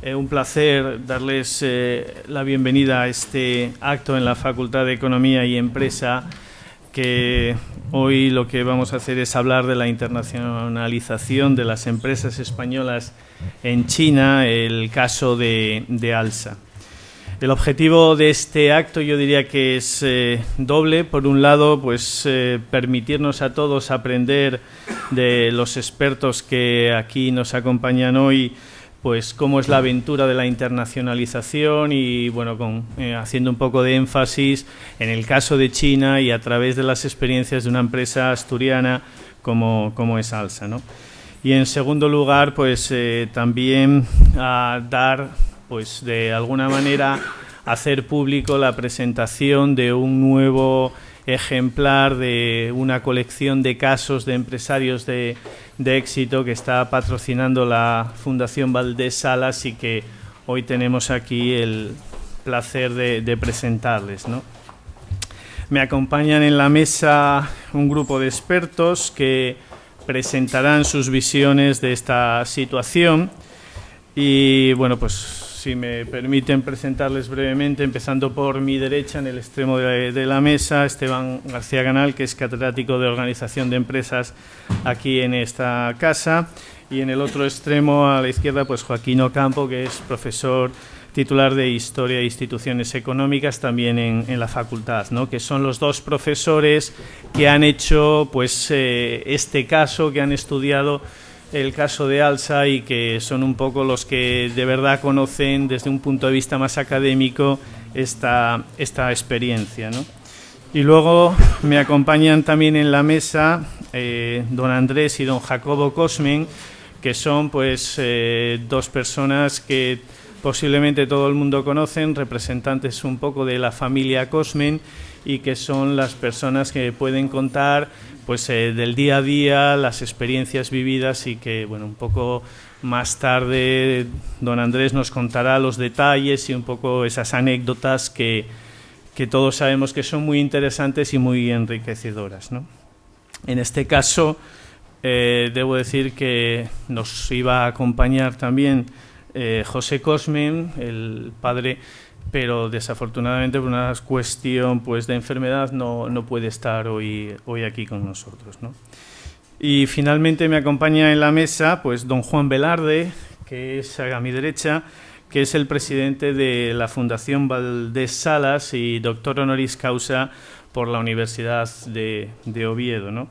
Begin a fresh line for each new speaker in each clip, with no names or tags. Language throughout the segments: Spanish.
Un placer darles la bienvenida a este acto en la Facultad de Economía y Empresa, que hoy lo que vamos a hacer es hablar de la internacionalización de las empresas españolas en China, el caso de ALSA. El objetivo de este acto yo diría que es doble. Por un lado, pues permitirnos a todos aprender de los expertos que aquí nos acompañan hoy, pues cómo es la aventura de la internacionalización y bueno, haciendo un poco de énfasis en el caso de China y a través de las experiencias de una empresa asturiana como es ALSA, ¿no? Y en segundo lugar, pues también a dar, pues de alguna manera, hacer público la presentación de un nuevo ejemplar de una colección de casos de empresarios de éxito que está patrocinando la Fundación Valdés Salas y que hoy tenemos aquí el placer de presentarles, ¿no? Me acompañan en la mesa un grupo de expertos que presentarán sus visiones de esta situación y bueno, pues si me permiten presentarles brevemente, empezando por mi derecha, en el extremo de la mesa, Esteban García Canal, que es catedrático de Organización de Empresas aquí en esta casa, y en el otro extremo, a la izquierda, pues Joaquín Ocampo, que es profesor titular de Historia e Instituciones Económicas también en la facultad, ¿no? Que son los dos profesores que han hecho pues este caso, que han estudiado el caso de ALSA y que son un poco los que de verdad conocen desde un punto de vista más académico esta experiencia, ¿no? Y luego me acompañan también en la mesa don Andrés y don Jacobo Cosmen, que son pues dos personas que posiblemente todo el mundo conocen, representantes un poco de la familia Cosmen, y que son las personas que pueden contar pues del día a día, las experiencias vividas, y que bueno, un poco más tarde don Andrés nos contará los detalles y un poco esas anécdotas que todos sabemos que son muy interesantes y muy enriquecedoras, ¿no? En este caso debo decir que nos iba a acompañar también José Cosmen, el padre, pero desafortunadamente por una cuestión pues de enfermedad no puede estar hoy aquí con nosotros, ¿no? Y finalmente me acompaña en la mesa pues don Juan Velarde, que es a mi derecha, que es el presidente de la Fundación Valdés Salas y doctor honoris causa por la Universidad de Oviedo, ¿no?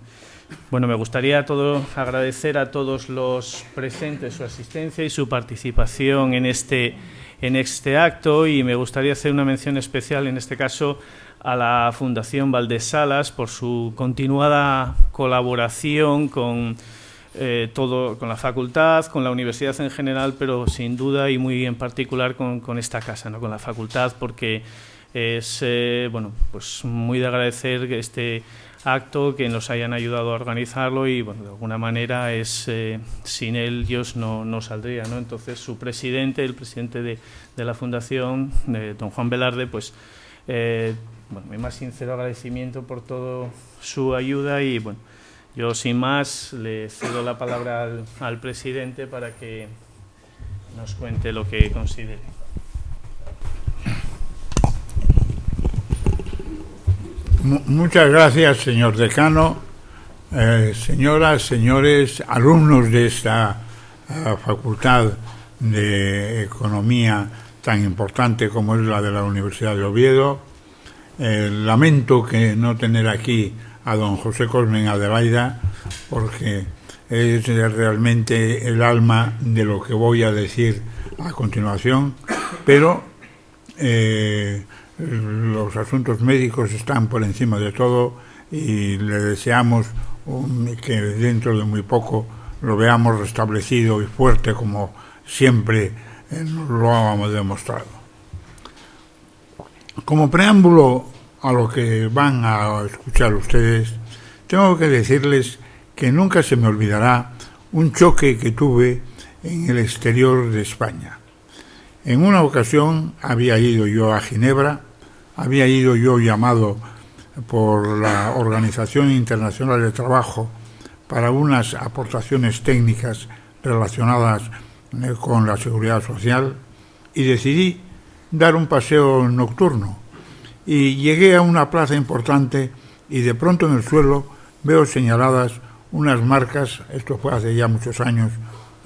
Bueno, me gustaría agradecer a todos los presentes su asistencia y su participación en este acto, y me gustaría hacer una mención especial en este caso a la Fundación Valdés Salas por su continuada colaboración con la facultad, con la universidad en general, pero sin duda y muy en particular con esta casa, ¿no? Con la facultad, porque es bueno, pues muy de agradecer este acto, que nos hayan ayudado a organizarlo, y bueno, de alguna manera sin ellos no saldría, ¿no? Entonces el presidente de la fundación, don Juan Velarde, pues bueno, mi más sincero agradecimiento por toda su ayuda, y bueno, yo sin más le cedo la palabra al presidente para que nos cuente lo que considere.
Muchas gracias, señor decano, señoras, señores, alumnos de esta Facultad de Economía tan importante como es la de la Universidad de Oviedo. Lamento que no tener aquí a don José Cosmen Adelaida, porque es realmente el alma de lo que voy a decir a continuación, pero los asuntos médicos están por encima de todo, y le deseamos que dentro de muy poco lo veamos restablecido y fuerte como siempre lo hemos demostrado. Como preámbulo a lo que van a escuchar ustedes, tengo que decirles que nunca se me olvidará un choque que tuve en el exterior de España. En una ocasión había ido yo a Ginebra, había ido yo llamado por la Organización Internacional del Trabajo para unas aportaciones técnicas relacionadas con la Seguridad Social y decidí dar un paseo nocturno. Y llegué a una plaza importante y de pronto en el suelo veo señaladas unas marcas, esto fue hace ya muchos años,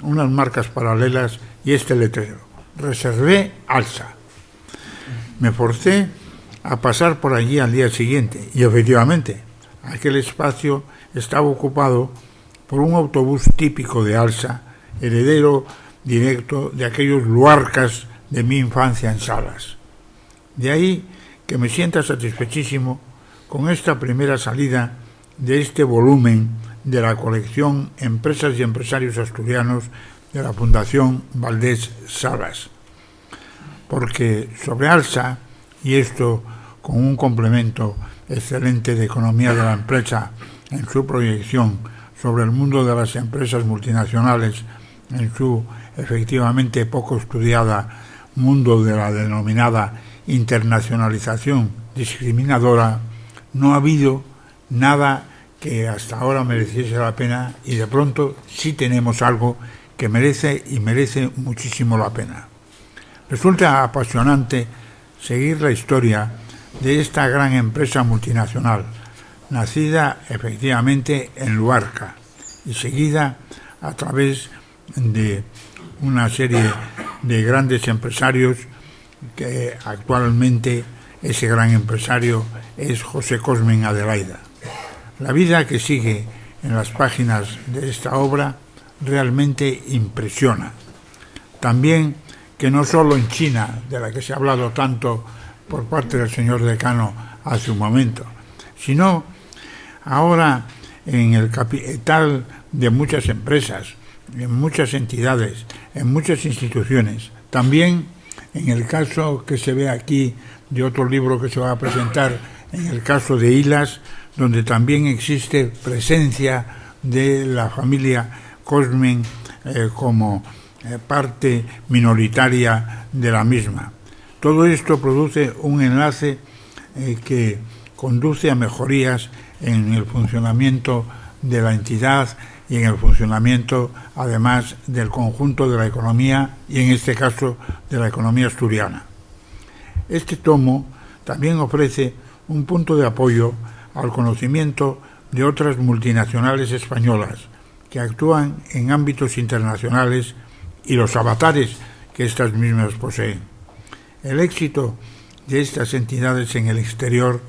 unas marcas paralelas y este letrero: reservé Alsa. Me forcé a pasar por allí al día siguiente y efectivamente aquel espacio estaba ocupado por un autobús típico de Alsa, heredero directo de aquellos luarcas de mi infancia en Salas. De ahí que me sienta satisfechísimo con esta primera salida de este volumen de la colección Empresas y Empresarios Asturianos de la Fundación Valdés Salas. Porque sobre Alsa, y esto con un complemento excelente de economía de la empresa en su proyección sobre el mundo de las empresas multinacionales, en su efectivamente poco estudiada mundo de la denominada internacionalización discriminadora, no ha habido nada que hasta ahora mereciese la pena y de pronto sí tenemos algo que merece muchísimo la pena. Resulta apasionante seguir la historia de esta gran empresa multinacional, nacida efectivamente en Luarca y seguida a través de una serie de grandes empresarios, que actualmente ese gran empresario es José Cosmen Adelaida. La vida que sigue en las páginas de esta obra realmente impresiona. También que no solo en China, de la que se ha hablado tanto por parte del señor decano hace un momento, sino ahora en el capital de muchas empresas, en muchas entidades, en muchas instituciones. También en el caso que se ve aquí de otro libro que se va a presentar, en el caso de Hilas, donde también existe presencia de la familia Cosmen como parte minoritaria de la misma. Todo esto produce un enlace que conduce a mejorías en el funcionamiento de la entidad y en el funcionamiento, además, del conjunto de la economía y, en este caso, de la economía asturiana. Este tomo también ofrece un punto de apoyo al conocimiento de otras multinacionales españolas que actúan en ámbitos internacionales y los avatares que estas mismas poseen. El éxito de estas entidades en el exterior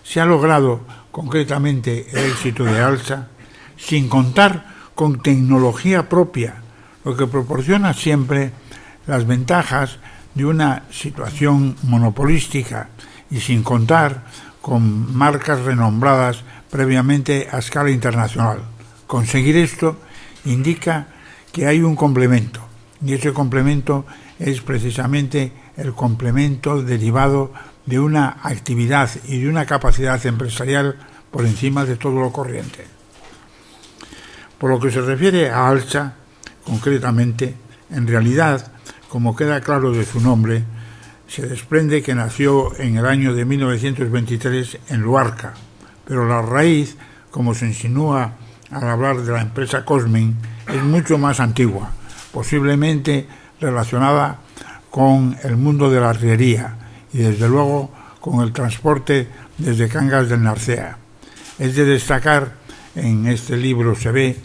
se ha logrado, concretamente el éxito de Alsa, sin contar con tecnología propia, lo que proporciona siempre las ventajas de una situación monopolística y sin contar con marcas renombradas previamente a escala internacional. Conseguir esto indica que hay un complemento, y ese complemento es precisamente el complemento derivado de una actividad y de una capacidad empresarial por encima de todo lo corriente. Por lo que se refiere a Alsa, concretamente, en realidad, como queda claro de su nombre, se desprende que nació en el año de 1923 en Luarca, pero la raíz, como se insinúa al hablar de la empresa Cosmen, es mucho más antigua, posiblemente relacionada con el mundo de la arriería y desde luego con el transporte desde Cangas del Narcea. Es de destacar, en este libro se ve,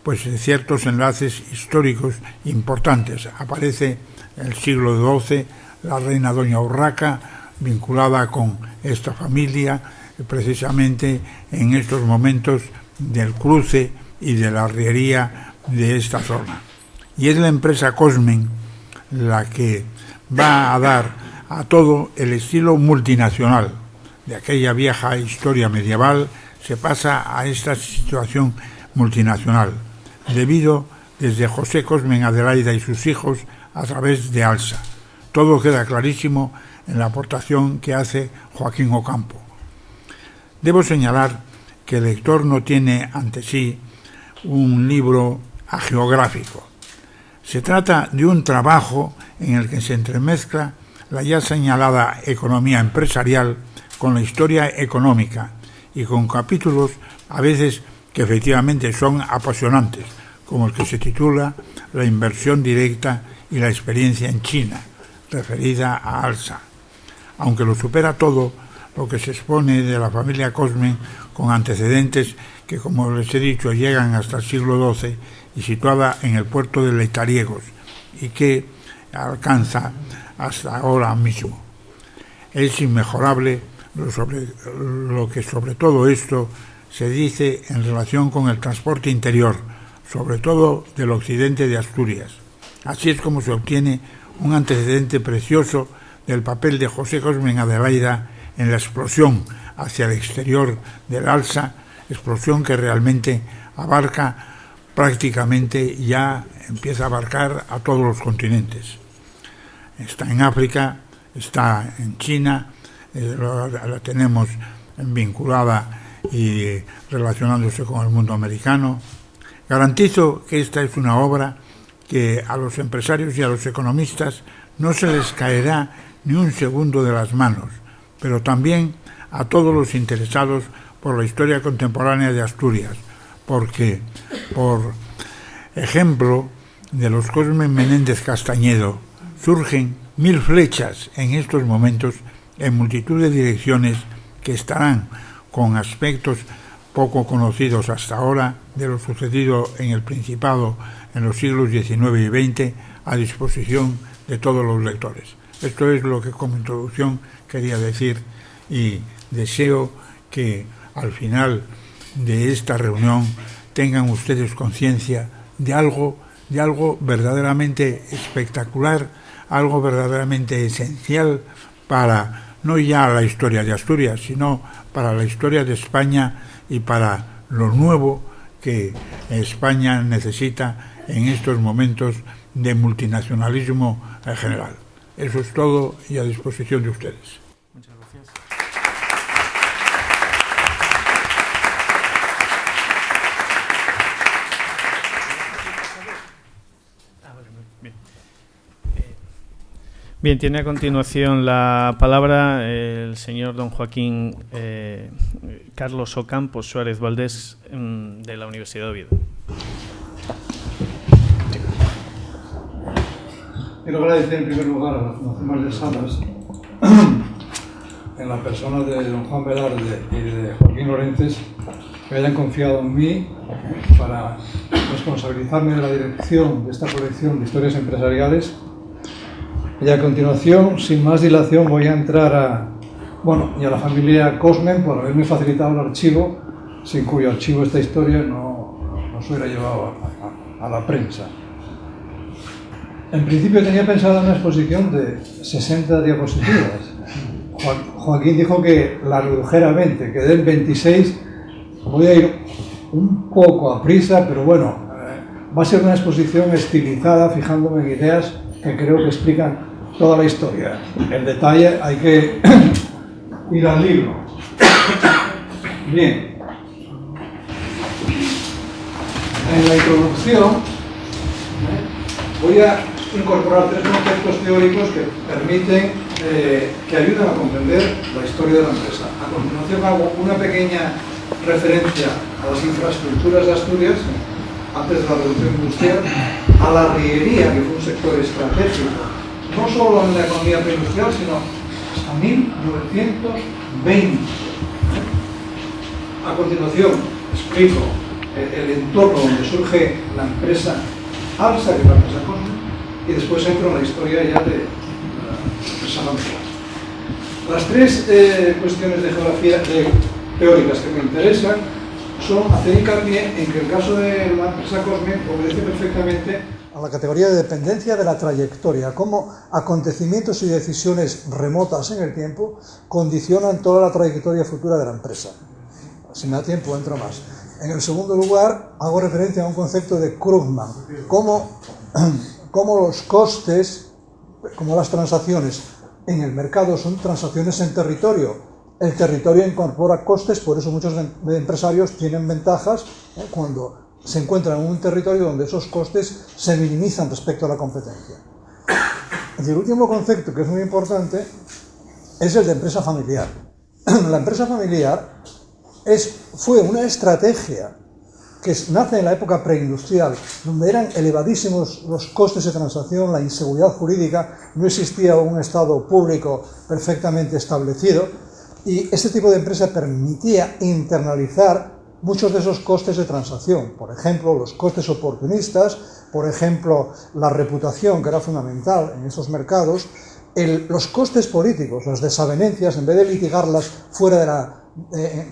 pues ciertos enlaces históricos importantes. Aparece el siglo XII, la reina Doña Urraca, vinculada con esta familia, precisamente en estos momentos del cruce y de la arriería de esta zona. Y es la empresa Cosmen la que va a dar a todo el estilo multinacional. De aquella vieja historia medieval se pasa a esta situación multinacional, debido desde José Cosmen Adelaida y sus hijos a través de Alsa. Todo queda clarísimo en la aportación que hace Joaquín Ocampo. Debo señalar que el lector no tiene ante sí un libro hagiográfico. Se trata de un trabajo en el que se entremezcla la ya señalada economía empresarial con la historia económica y con capítulos a veces que efectivamente son apasionantes, como el que se titula La inversión directa y la experiencia en China, referida a Alsa, aunque lo supera todo lo que se expone de la familia Cosmen, con antecedentes que, como les he dicho, llegan hasta el siglo XII y situada en el puerto de Leitariegos, y que alcanza hasta ahora mismo. Es inmejorable lo que sobre todo esto se dice en relación con el transporte interior, sobre todo del occidente de Asturias. Así es como se obtiene un antecedente precioso del papel de José Cosmen Adelaida en la explosión hacia el exterior del Alsa, explosión que realmente abarca prácticamente, ya empieza a abarcar a todos los continentes. Está en África, está en China, la tenemos vinculada y relacionándose con el mundo americano. Garantizo que esta es una obra que a los empresarios y a los economistas no se les caerá ni un segundo de las manos, pero también a todos los interesados por la historia contemporánea de Asturias, porque, por ejemplo de los Cosmen Menéndez Castañedo, surgen 1000 flechas en estos momentos en multitud de direcciones que estarán con aspectos poco conocidos hasta ahora de lo sucedido en el Principado en los siglos XIX y XX a disposición de todos los lectores. Esto es lo que como introducción quería decir, y deseo que al final de esta reunión tengan ustedes conciencia de algo verdaderamente espectacular, algo verdaderamente esencial para no ya la historia de Asturias, sino para la historia de España y para lo nuevo que España necesita en estos momentos de multinacionalismo en general. Eso es todo y a disposición de ustedes.
Muchas gracias. Bien, tiene a continuación la palabra el señor don Joaquín Carlos Ocampos Suárez Valdés, de la Universidad de Oviedo.
Quiero agradecer en primer lugar a la Fundación Mar de Salas, en la persona de don Juan Velarde y de Joaquín Lorences, que hayan confiado en mí para responsabilizarme de la dirección de esta colección de historias empresariales. Y a continuación, sin más dilación, voy a entrar a la familia Cosmen por haberme facilitado el archivo, sin cuyo archivo esta historia no se hubiera llevado a la prensa. En principio tenía pensado una exposición de 60 diapositivas. Joaquín dijo que la redujera a 20, que den 26. Voy a ir un poco a prisa, pero bueno, va a ser una exposición estilizada, fijándome en ideas que creo que explican toda la historia. El detalle hay que ir al libro. Bien. En la introducción voy a incorporar 3 conceptos teóricos que permiten, que ayudan a comprender la historia de la empresa. A continuación hago una pequeña referencia a las infraestructuras de Asturias, antes de la revolución industrial, a la riería, que fue un sector estratégico, no solo en la economía preindustrial, sino hasta 1920. A continuación explico el entorno donde surge la empresa Alsa, que es la empresa Cosmen, y después entro en la historia ya de la empresa familiar. Las 3 cuestiones de geografía teóricas que me interesan son hacer hincapié en que el caso de la empresa Cosmen obedece perfectamente a la categoría de dependencia de la trayectoria, cómo acontecimientos y decisiones remotas en el tiempo condicionan toda la trayectoria futura de la empresa. Si me da tiempo, entro más. En el segundo lugar, hago referencia a un concepto de Krugman, cómo los costes, como las transacciones en el mercado son transacciones en territorio. El territorio incorpora costes, por eso muchos empresarios tienen ventajas cuando se encuentran en un territorio donde esos costes se minimizan respecto a la competencia. Y el último concepto, que es muy importante, es el de empresa familiar. La empresa familiar fue una estrategia que nace en la época preindustrial, donde eran elevadísimos los costes de transacción, la inseguridad jurídica, no existía un Estado público perfectamente establecido, y este tipo de empresa permitía internalizar muchos de esos costes de transacción. Por ejemplo, los costes oportunistas, por ejemplo, la reputación, que era fundamental en esos mercados, los costes políticos, las desavenencias, en vez de litigarlas fuera de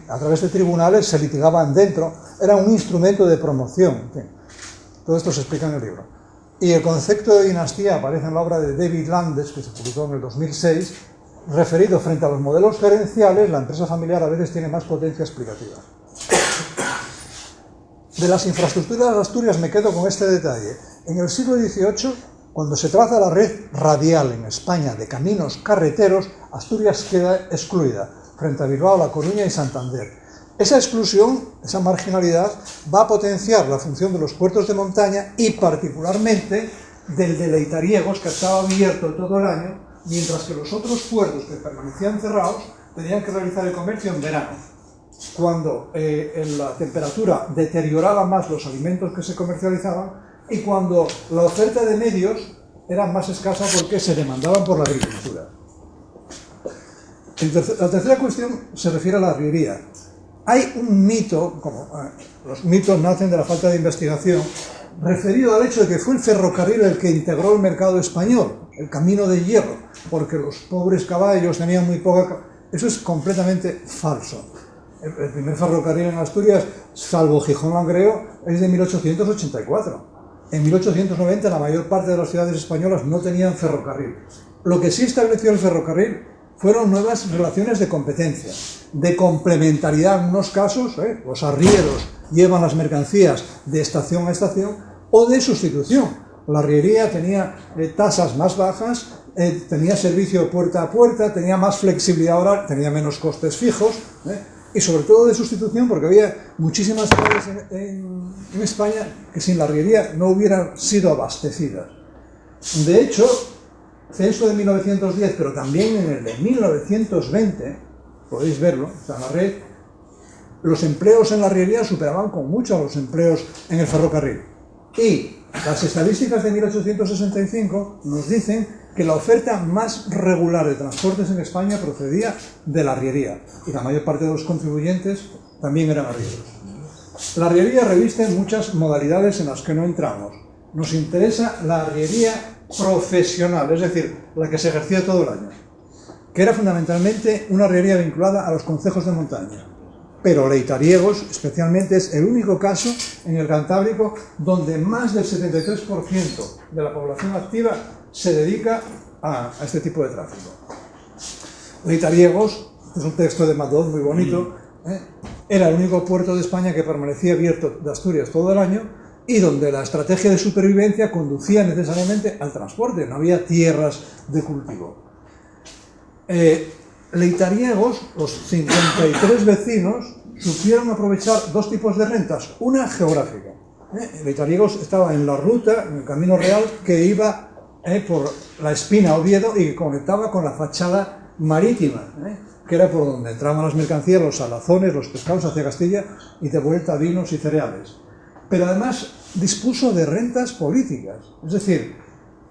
a través de tribunales, se litigaban dentro, era un instrumento de promoción. En fin, todo esto se explica en el libro. Y el concepto de dinastía aparece en la obra de David Landes, que se publicó en el 2006, referido frente a los modelos gerenciales, la empresa familiar a veces tiene más potencia explicativa. De las infraestructuras de Asturias me quedo con este detalle. En el siglo XVIII, cuando se traza la red radial en España de caminos carreteros, Asturias queda excluida, frente a Bilbao, La Coruña y Santander. Esa exclusión, esa marginalidad, va a potenciar la función de los puertos de montaña y particularmente del de Leitariegos, que estaba abierto todo el año, mientras que los otros puertos que permanecían cerrados tenían que realizar el comercio en verano, cuando la temperatura deterioraba más los alimentos que se comercializaban y cuando la oferta de medios era más escasa porque se demandaban por la agricultura. La tercera cuestión se refiere a la arriería. Hay un mito, los mitos nacen de la falta de investigación, referido al hecho de que fue el ferrocarril el que integró el mercado español, el camino de hierro, porque los pobres caballos tenían muy poca... Eso es completamente falso. El primer ferrocarril en Asturias, salvo Gijón-Langreo, es de 1884. En 1890 la mayor parte de las ciudades españolas no tenían ferrocarril. Lo que sí estableció el ferrocarril fueron nuevas relaciones de competencia, de complementariedad en unos casos, los arrieros llevan las mercancías de estación a estación, o de sustitución. La arriería tenía tasas más bajas, tenía servicio puerta a puerta, tenía más flexibilidad horaria, tenía menos costes fijos, y sobre todo de sustitución, porque había muchísimas ciudades en España que sin la arriería no hubieran sido abastecidas. De hecho, censo de 1910, pero también en el de 1920, podéis verlo, está en la red, los empleos en la arriería superaban con mucho a los empleos en el ferrocarril. Y las estadísticas de 1865 nos dicen que la oferta más regular de transportes en España procedía de la arriería, y la mayor parte de los contribuyentes también eran arrieros. La arriería reviste muchas modalidades en las que no entramos. Nos interesa la arriería profesional, es decir, la que se ejercía todo el año, que era fundamentalmente una arriería vinculada a los concejos de montaña. Pero Leitariegos, especialmente, es el único caso en el Cantábrico donde más del 73% de la población activa se dedica a este tipo de tráfico. Leitariegos, es un texto de Madoz muy bonito, era el único puerto de España que permanecía abierto de Asturias todo el año y donde la estrategia de supervivencia conducía necesariamente al transporte, no había tierras de cultivo. Leitariegos, los 53 vecinos, supieron aprovechar dos tipos de rentas, una geográfica. Leitariegos estaba en la ruta, en el Camino Real, que iba por la Espina Oviedo y que conectaba con la fachada marítima, que era por donde entraban las mercancías, los salazones, los pescados hacia Castilla y de vuelta vinos y cereales. Pero además dispuso de rentas políticas, es decir,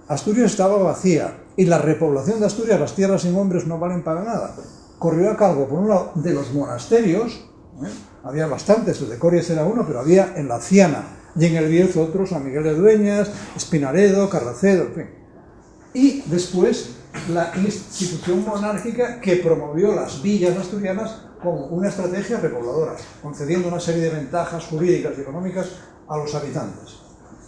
Asturias estaba vacía y la repoblación de Asturias, las tierras sin hombres no valen para nada. Corrió a cargo, por un lado, de los monasterios, había bastantes, el de Corias era uno, pero había en la Ciana y en el Bierzo otros, San Miguel de Dueñas, Espinaredo, Carracedo, en fin. Y después la institución monárquica que promovió las villas asturianas como una estrategia repobladora, concediendo una serie de ventajas jurídicas y económicas a los habitantes.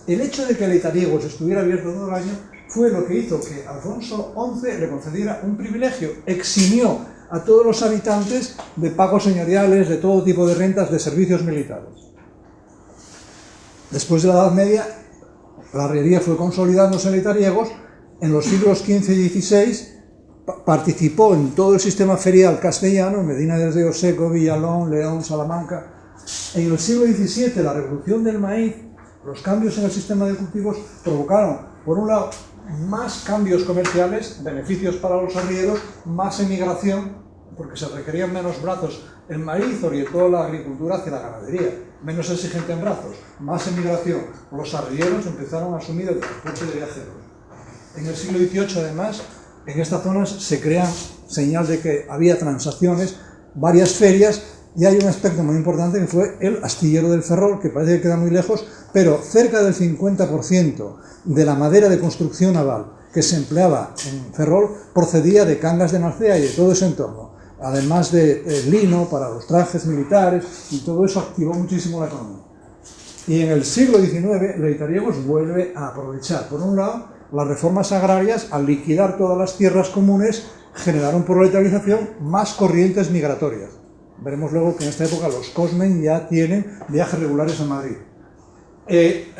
El hecho de que Leitariegos estuviera abierto todo el año fue lo que hizo que Alfonso XI le concediera un privilegio, eximió a todos los habitantes de pagos señoriales, de todo tipo de rentas, de servicios militares. Después de la Edad Media, la arriería fue consolidándose en Leitariegos. En los siglos XV y XVI participó en todo el sistema ferial castellano, en Medina del Río Seco, Villalón, León, Salamanca. En el siglo XVII, la revolución del maíz, los cambios en el sistema de cultivos provocaron, por un lado, más cambios comerciales, beneficios para los arrieros, más emigración, porque se requerían menos brazos El maíz orientó la agricultura hacia la ganadería, menos exigente en brazos, más emigración. Los arrieros empezaron a asumir el transporte de viajeros. En el siglo XVIII, además, en estas zonas se crean señal de que había transacciones, varias ferias, y hay un aspecto muy importante que fue el astillero del Ferrol, que parece que queda muy lejos, pero cerca del 50% de la madera de construcción naval que se empleaba en Ferrol procedía de Cangas de Narcea y de todo ese entorno, además de lino para los trajes militares, y todo eso activó muchísimo la economía. Y en el siglo XIX, Leitariegos vuelve a aprovechar, por un lado, las reformas agrarias. Al liquidar todas las tierras comunes, generaron proletarización más corrientes migratorias. Veremos luego que en esta época los Cosmen ya tienen viajes regulares a Madrid.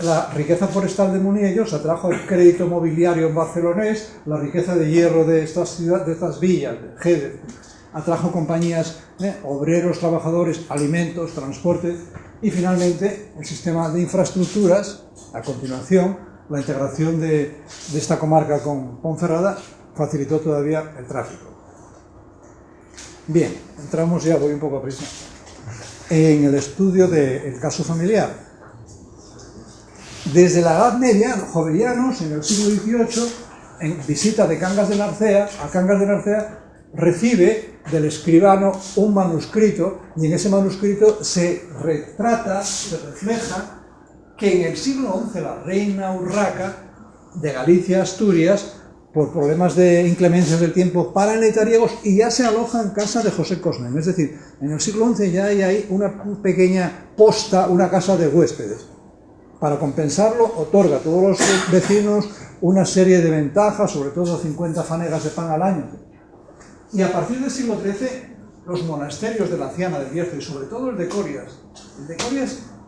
La riqueza forestal de Muniellos atrajo el crédito mobiliario barcelonés, la riqueza de hierro de estas ciudades, de estas villas, de Jerez, atrajo compañías, obreros, trabajadores, alimentos, transporte, y finalmente el sistema de infraestructuras. A continuación, la integración de esta comarca con Ponferrada facilitó todavía el tráfico. Bien, entramos ya, voy un poco a prisa, en el estudio del caso familiar. Desde la Edad Media, los jovellanos, en el siglo XVIII, en visita de Cangas de Narcea, a Cangas de Narcea, recibe del escribano un manuscrito, y en ese manuscrito se retrata, se refleja que en el siglo XI la reina Urraca de Galicia, Asturias, por problemas de inclemencias del tiempo, para en Leitariegos y ya se aloja en casa de José Cosmen. Es decir, en el siglo XI ya hay ahí una pequeña posta, una casa de huéspedes. Para compensarlo, otorga a todos los vecinos una serie de ventajas, sobre todo 50 fanegas de pan al año. Y a partir del siglo XIII, los monasterios de la Anciana del Bierzo, y sobre todo el de Corias,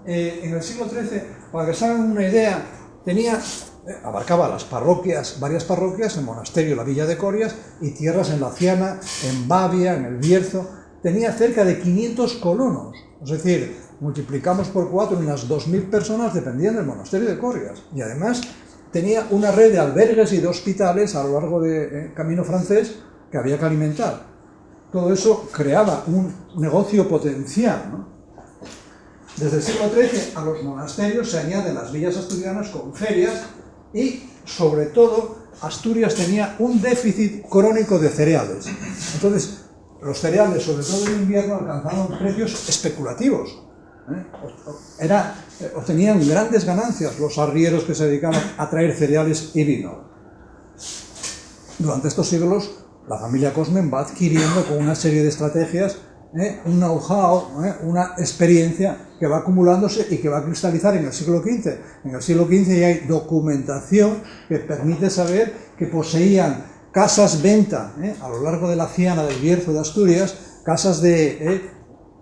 en el siglo XIII, para que se hagan una idea, abarcaba las parroquias, varias parroquias, el monasterio, la villa de Corias, y tierras en la Anciana, en Bavia, en el Bierzo. Tenía cerca de 500 colonos, es decir, multiplicamos por 4, unas 2.000 personas dependían del monasterio de Corias. Y además tenía una red de albergues y de hospitales a lo largo del camino francés que había que alimentar. Todo eso creaba un negocio potencial, ¿no? Desde el siglo XIII a los monasterios se añaden las villas asturianas con ferias y, sobre todo, Asturias tenía un déficit crónico de cereales. Entonces, los cereales, sobre todo en invierno, alcanzaban precios especulativos. Obtenían grandes ganancias los arrieros que se dedicaban a traer cereales y vino. Durante estos siglos, la familia Cosmen va adquiriendo con una serie de estrategias un know-how, una experiencia que va acumulándose y que va a cristalizar en el siglo XV. En el siglo XV ya hay documentación que permite saber que poseían casas venta a lo largo de la Ciana del Bierzo de Asturias, casas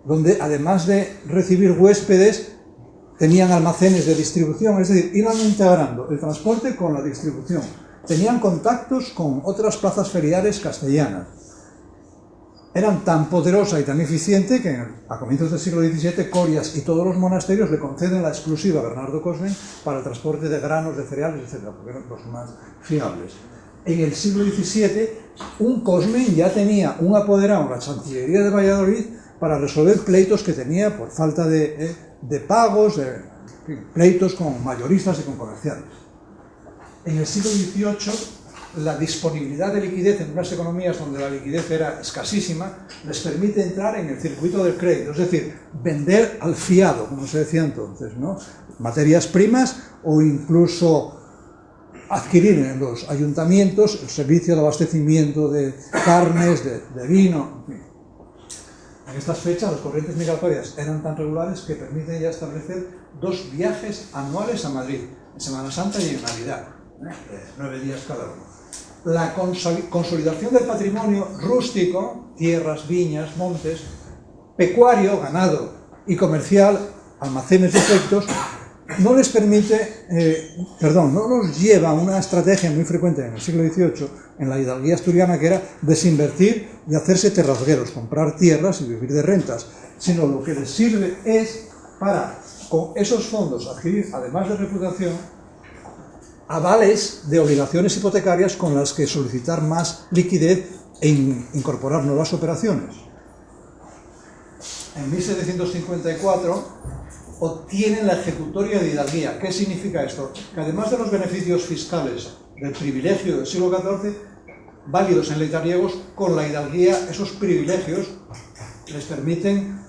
donde además de recibir huéspedes tenían almacenes de distribución, es decir, iban integrando el transporte con la distribución. Tenían contactos con otras plazas feriales castellanas. Eran tan poderosa y tan eficiente que a comienzos del siglo XVII Corias y todos los monasterios le conceden la exclusiva a Bernardo Cosmen para el transporte de granos, de cereales, etc., porque eran los más fiables. En el siglo XVII, un Cosmen ya tenía un apoderado en la Chancillería de Valladolid para resolver pleitos que tenía por falta de pagos, pleitos con mayoristas y con comerciantes. En el siglo XVIII, la disponibilidad de liquidez en unas economías donde la liquidez era escasísima les permite entrar en el circuito del crédito, es decir, vender al fiado, como se decía entonces, ¿no? Materias primas o incluso adquirir en los ayuntamientos el servicio de abastecimiento de carnes, de vino, en fin. En estas fechas las corrientes migratorias eran tan regulares que permiten ya establecer 2 viajes anuales a Madrid, en Semana Santa y en Navidad, 9 días cada uno. La consolidación del patrimonio rústico, tierras, viñas, montes, pecuario, ganado y comercial, almacenes y efectos, no les permite, no los lleva a una estrategia muy frecuente en el siglo XVIII en la hidalguía asturiana, que era desinvertir y hacerse terrazgueros, comprar tierras y vivir de rentas, sino lo que les sirve es para, con esos fondos, adquirir, además de reputación, avales de obligaciones hipotecarias con las que solicitar más liquidez e incorporar nuevas operaciones. en 1754, obtienen la ejecutoria de hidalguía. ¿Qué significa esto? Que además de los beneficios fiscales del privilegio del siglo XIV, válidos en leitariegos, con la hidalguía esos privilegios les permiten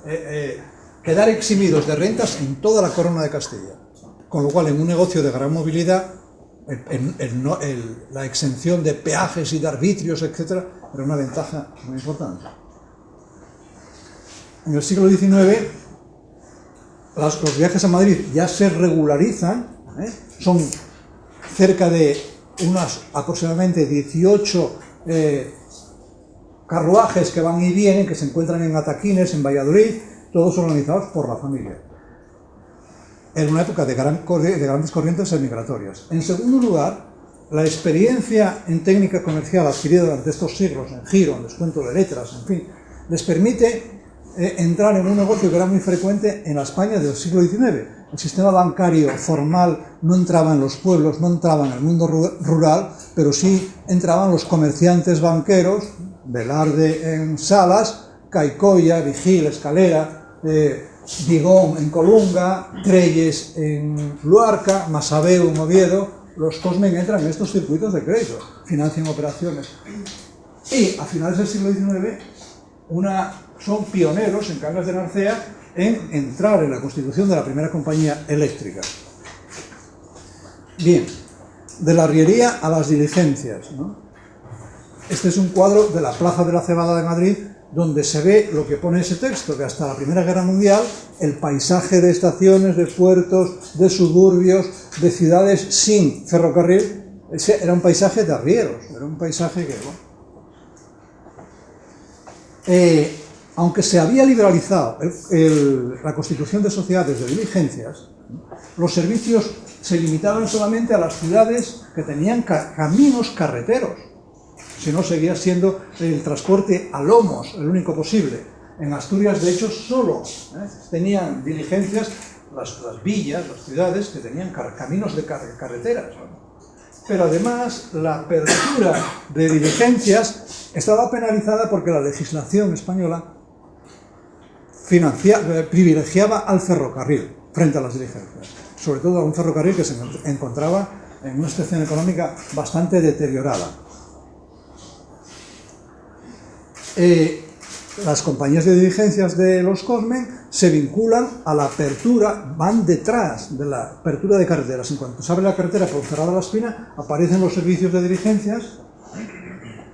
quedar eximidos de rentas en toda la corona de Castilla. Con lo cual, en un negocio de gran movilidad, la exención de peajes y de arbitrios, etc., era una ventaja muy importante. En el siglo XIX, los viajes a Madrid ya se regularizan, son cerca de unas aproximadamente 18 carruajes que van y vienen, que se encuentran en Ataquines, en Valladolid, todos organizados por la familia. En una época de grandes corrientes migratorias. En segundo lugar, la experiencia en técnica comercial adquirida durante estos siglos, en giro, en descuento de letras, en fin, les permite entrar en un negocio que era muy frecuente en la España del siglo XIX. El sistema bancario formal no entraba en los pueblos, no entraba en el mundo rural, pero sí entraban los comerciantes banqueros, Velarde en Salas, Caicoya, Vigil, Escalera, Vigón en Colunga, Trelles en Luarca, Masabeu en Oviedo. Los Cosmen entran en estos circuitos de crédito, financian operaciones. Y a finales del siglo XIX son pioneros en Cangas de Narcea en entrar en la constitución de la primera compañía eléctrica. Bien, de la arriería a las diligencias, ¿no? Este es un cuadro de la Plaza de la Cebada de Madrid, donde se ve lo que pone ese texto, que hasta la Primera Guerra Mundial el paisaje de estaciones, de puertos, de suburbios, de ciudades sin ferrocarril, ese era un paisaje de arrieros, era un paisaje que, bueno, aunque se había liberalizado la constitución de sociedades de diligencias, los servicios se limitaban solamente a las ciudades que tenían caminos carreteros. Si no, seguía siendo el transporte a lomos el único posible. En Asturias, de hecho, solo tenían diligencias las villas, las ciudades que tenían caminos de carreteras. Pero además, la apertura de diligencias estaba penalizada porque la legislación española privilegiaba al ferrocarril frente a las diligencias. Sobre todo a un ferrocarril que se encontraba en una situación económica bastante deteriorada. Las compañías de diligencias de los Cosmen se vinculan a la apertura, van detrás de la apertura de carreteras. En cuanto se abre la carretera por Ponferrada a La Espina, aparecen los servicios de diligencias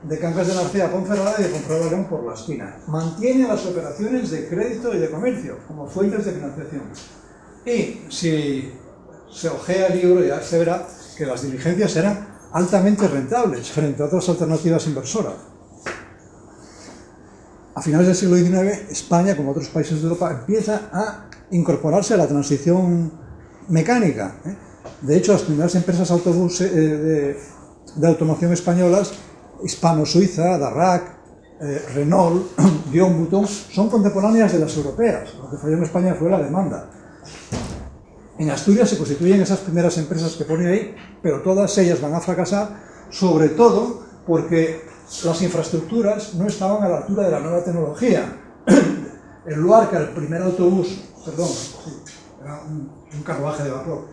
de Cangas de Narcea a Ponferrada y de Ponferrada a León por La Espina. Mantiene las operaciones de crédito y de comercio como fuentes de financiación. Y si se ojea el libro, ya se verá que las diligencias eran altamente rentables frente a otras alternativas inversoras. A finales del siglo XIX, España, como otros países de Europa, empieza a incorporarse a la transición mecánica. De hecho, las primeras empresas de automoción españolas, Hispano-Suiza, Darracq, Renault, Dion Bouton, son contemporáneas de las europeas. Lo que falló en España fue la demanda. En Asturias se constituyen esas primeras empresas que pone ahí, pero todas ellas van a fracasar, sobre todo porque las infraestructuras no estaban a la altura de la nueva tecnología. El Luarca, el primer autobús, era un carruaje de vapor,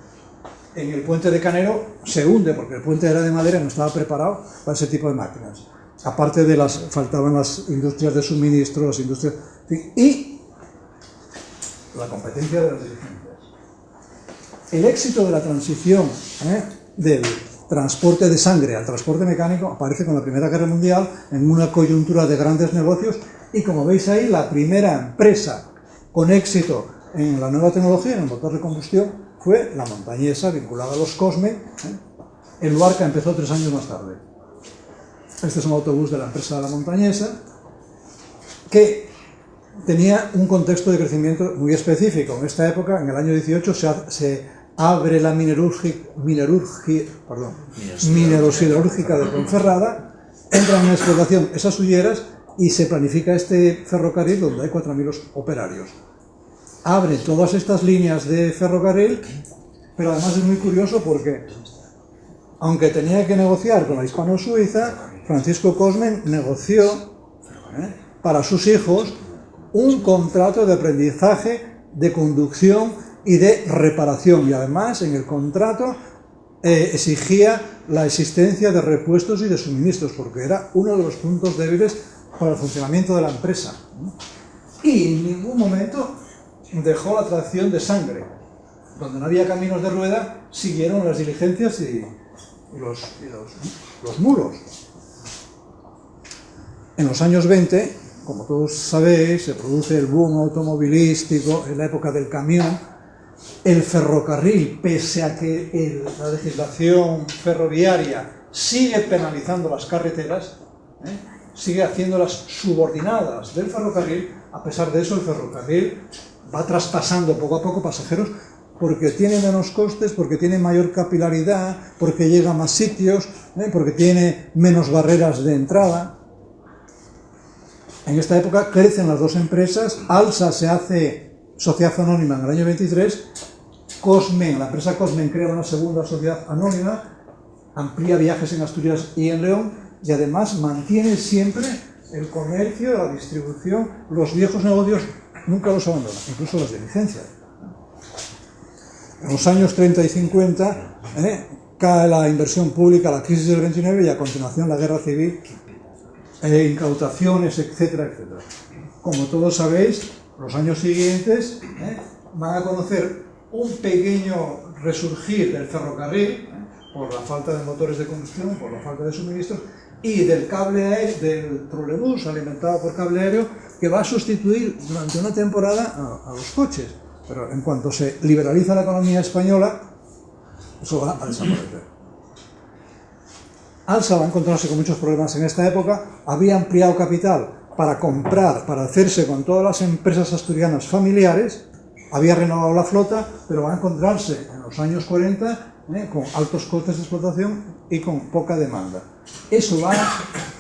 en el puente de Canero se hunde porque el puente era de madera y no estaba preparado para ese tipo de máquinas. Aparte de faltaban las industrias de suministro, las industrias, y la competencia de las diligencias. El éxito de la transición del transporte de sangre al transporte mecánico aparece con la Primera Guerra Mundial en una coyuntura de grandes negocios y, como veis ahí, la primera empresa con éxito en la nueva tecnología, en el motor de combustión, fue la Montañesa, vinculada a los Cosmen. El Luarca empezó 3 años más tarde. Este es un autobús de la empresa de la Montañesa que tenía un contexto de crecimiento muy específico. En esta época, en el año 18, se abre la minerosiderúrgica de Ponferrada, entran en explotación esas hulleras y se planifica este ferrocarril donde hay 4.000 operarios. Abre todas estas líneas de ferrocarril, pero además es muy curioso porque, aunque tenía que negociar con la Hispano-Suiza, Francisco Cosmen negoció para sus hijos un contrato de aprendizaje, de conducción y de reparación. Y además, en el contrato exigía la existencia de repuestos y de suministros, porque era uno de los puntos débiles para el funcionamiento de la empresa. Y en ningún momento dejó la tracción de sangre. Donde no había caminos de rueda, siguieron las diligencias y los mulos. En los años 20, como todos sabéis, se produce el boom automovilístico, en la época del camión. El ferrocarril, pese a que la legislación ferroviaria sigue penalizando las carreteras, sigue haciéndolas subordinadas del ferrocarril. A pesar de eso, el ferrocarril va traspasando poco a poco pasajeros porque tiene menos costes, porque tiene mayor capilaridad, porque llega a más sitios, porque tiene menos barreras de entrada. En esta época crecen las dos empresas. ALSA se hace sociedad anónima en el año 23, Cosmen, la empresa Cosmen, crea una segunda sociedad anónima, amplía viajes en Asturias y en León, y además mantiene siempre el comercio, la distribución, los viejos negocios, nunca los abandona, incluso las diligencias. En los años 30 y 50 cae la inversión pública, la crisis del 29 y a continuación la guerra civil, incautaciones, etcétera, etcétera. Como todos sabéis, los años siguientes van a conocer un pequeño resurgir del ferrocarril por la falta de motores de combustión, por la falta de suministros, y del cable aéreo, del trolebús alimentado por cable aéreo, que va a sustituir durante una temporada a los coches. Pero en cuanto se liberaliza la economía española, eso va a desaparecer. ALSA va a encontrarse con muchos problemas en esta época. Había ampliado capital para comprar, para hacerse con todas las empresas asturianas familiares, había renovado la flota, pero va a encontrarse en los años 40 con altos costes de explotación y con poca demanda. Eso va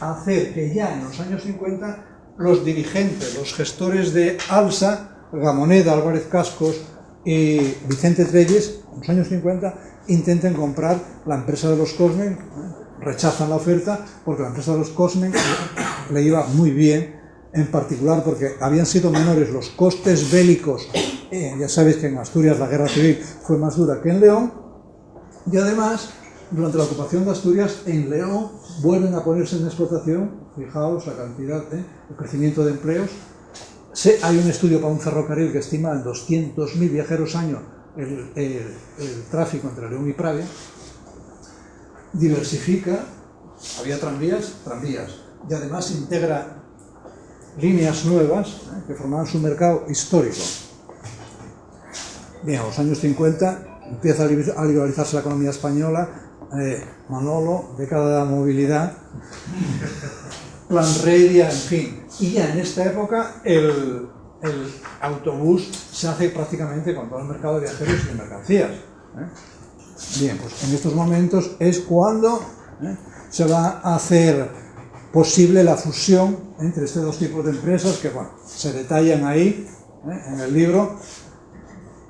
a hacer que ya en los años 50 los dirigentes, los gestores de ALSA, Gamoneda, Álvarez Cascos y Vicente Trelles, en los años 50 intenten comprar la empresa de los Cosmen, rechazan la oferta porque la empresa de los Cosmen le iba muy bien, en particular porque habían sido menores los costes bélicos. Ya sabéis que en Asturias la guerra civil fue más dura que en León, y además durante la ocupación de Asturias en León vuelven a ponerse en explotación. Fijaos la cantidad, el crecimiento de empleos. Hay un estudio para un ferrocarril que estima en 200.000 viajeros año el tráfico entre León y Pravia. Diversifica, había tranvías, y además integra líneas nuevas que formaban su mercado histórico. Bien, a los años 50 empieza a liberalizarse la economía española, Manolo, década de la movilidad, Plan Redia, en fin. Y ya en esta época el autobús se hace prácticamente con todo el mercado de viajeros y de mercancías. Bien, pues en estos momentos es cuando se va a hacer posible la fusión entre estos dos tipos de empresas que, bueno, se detallan ahí en el libro.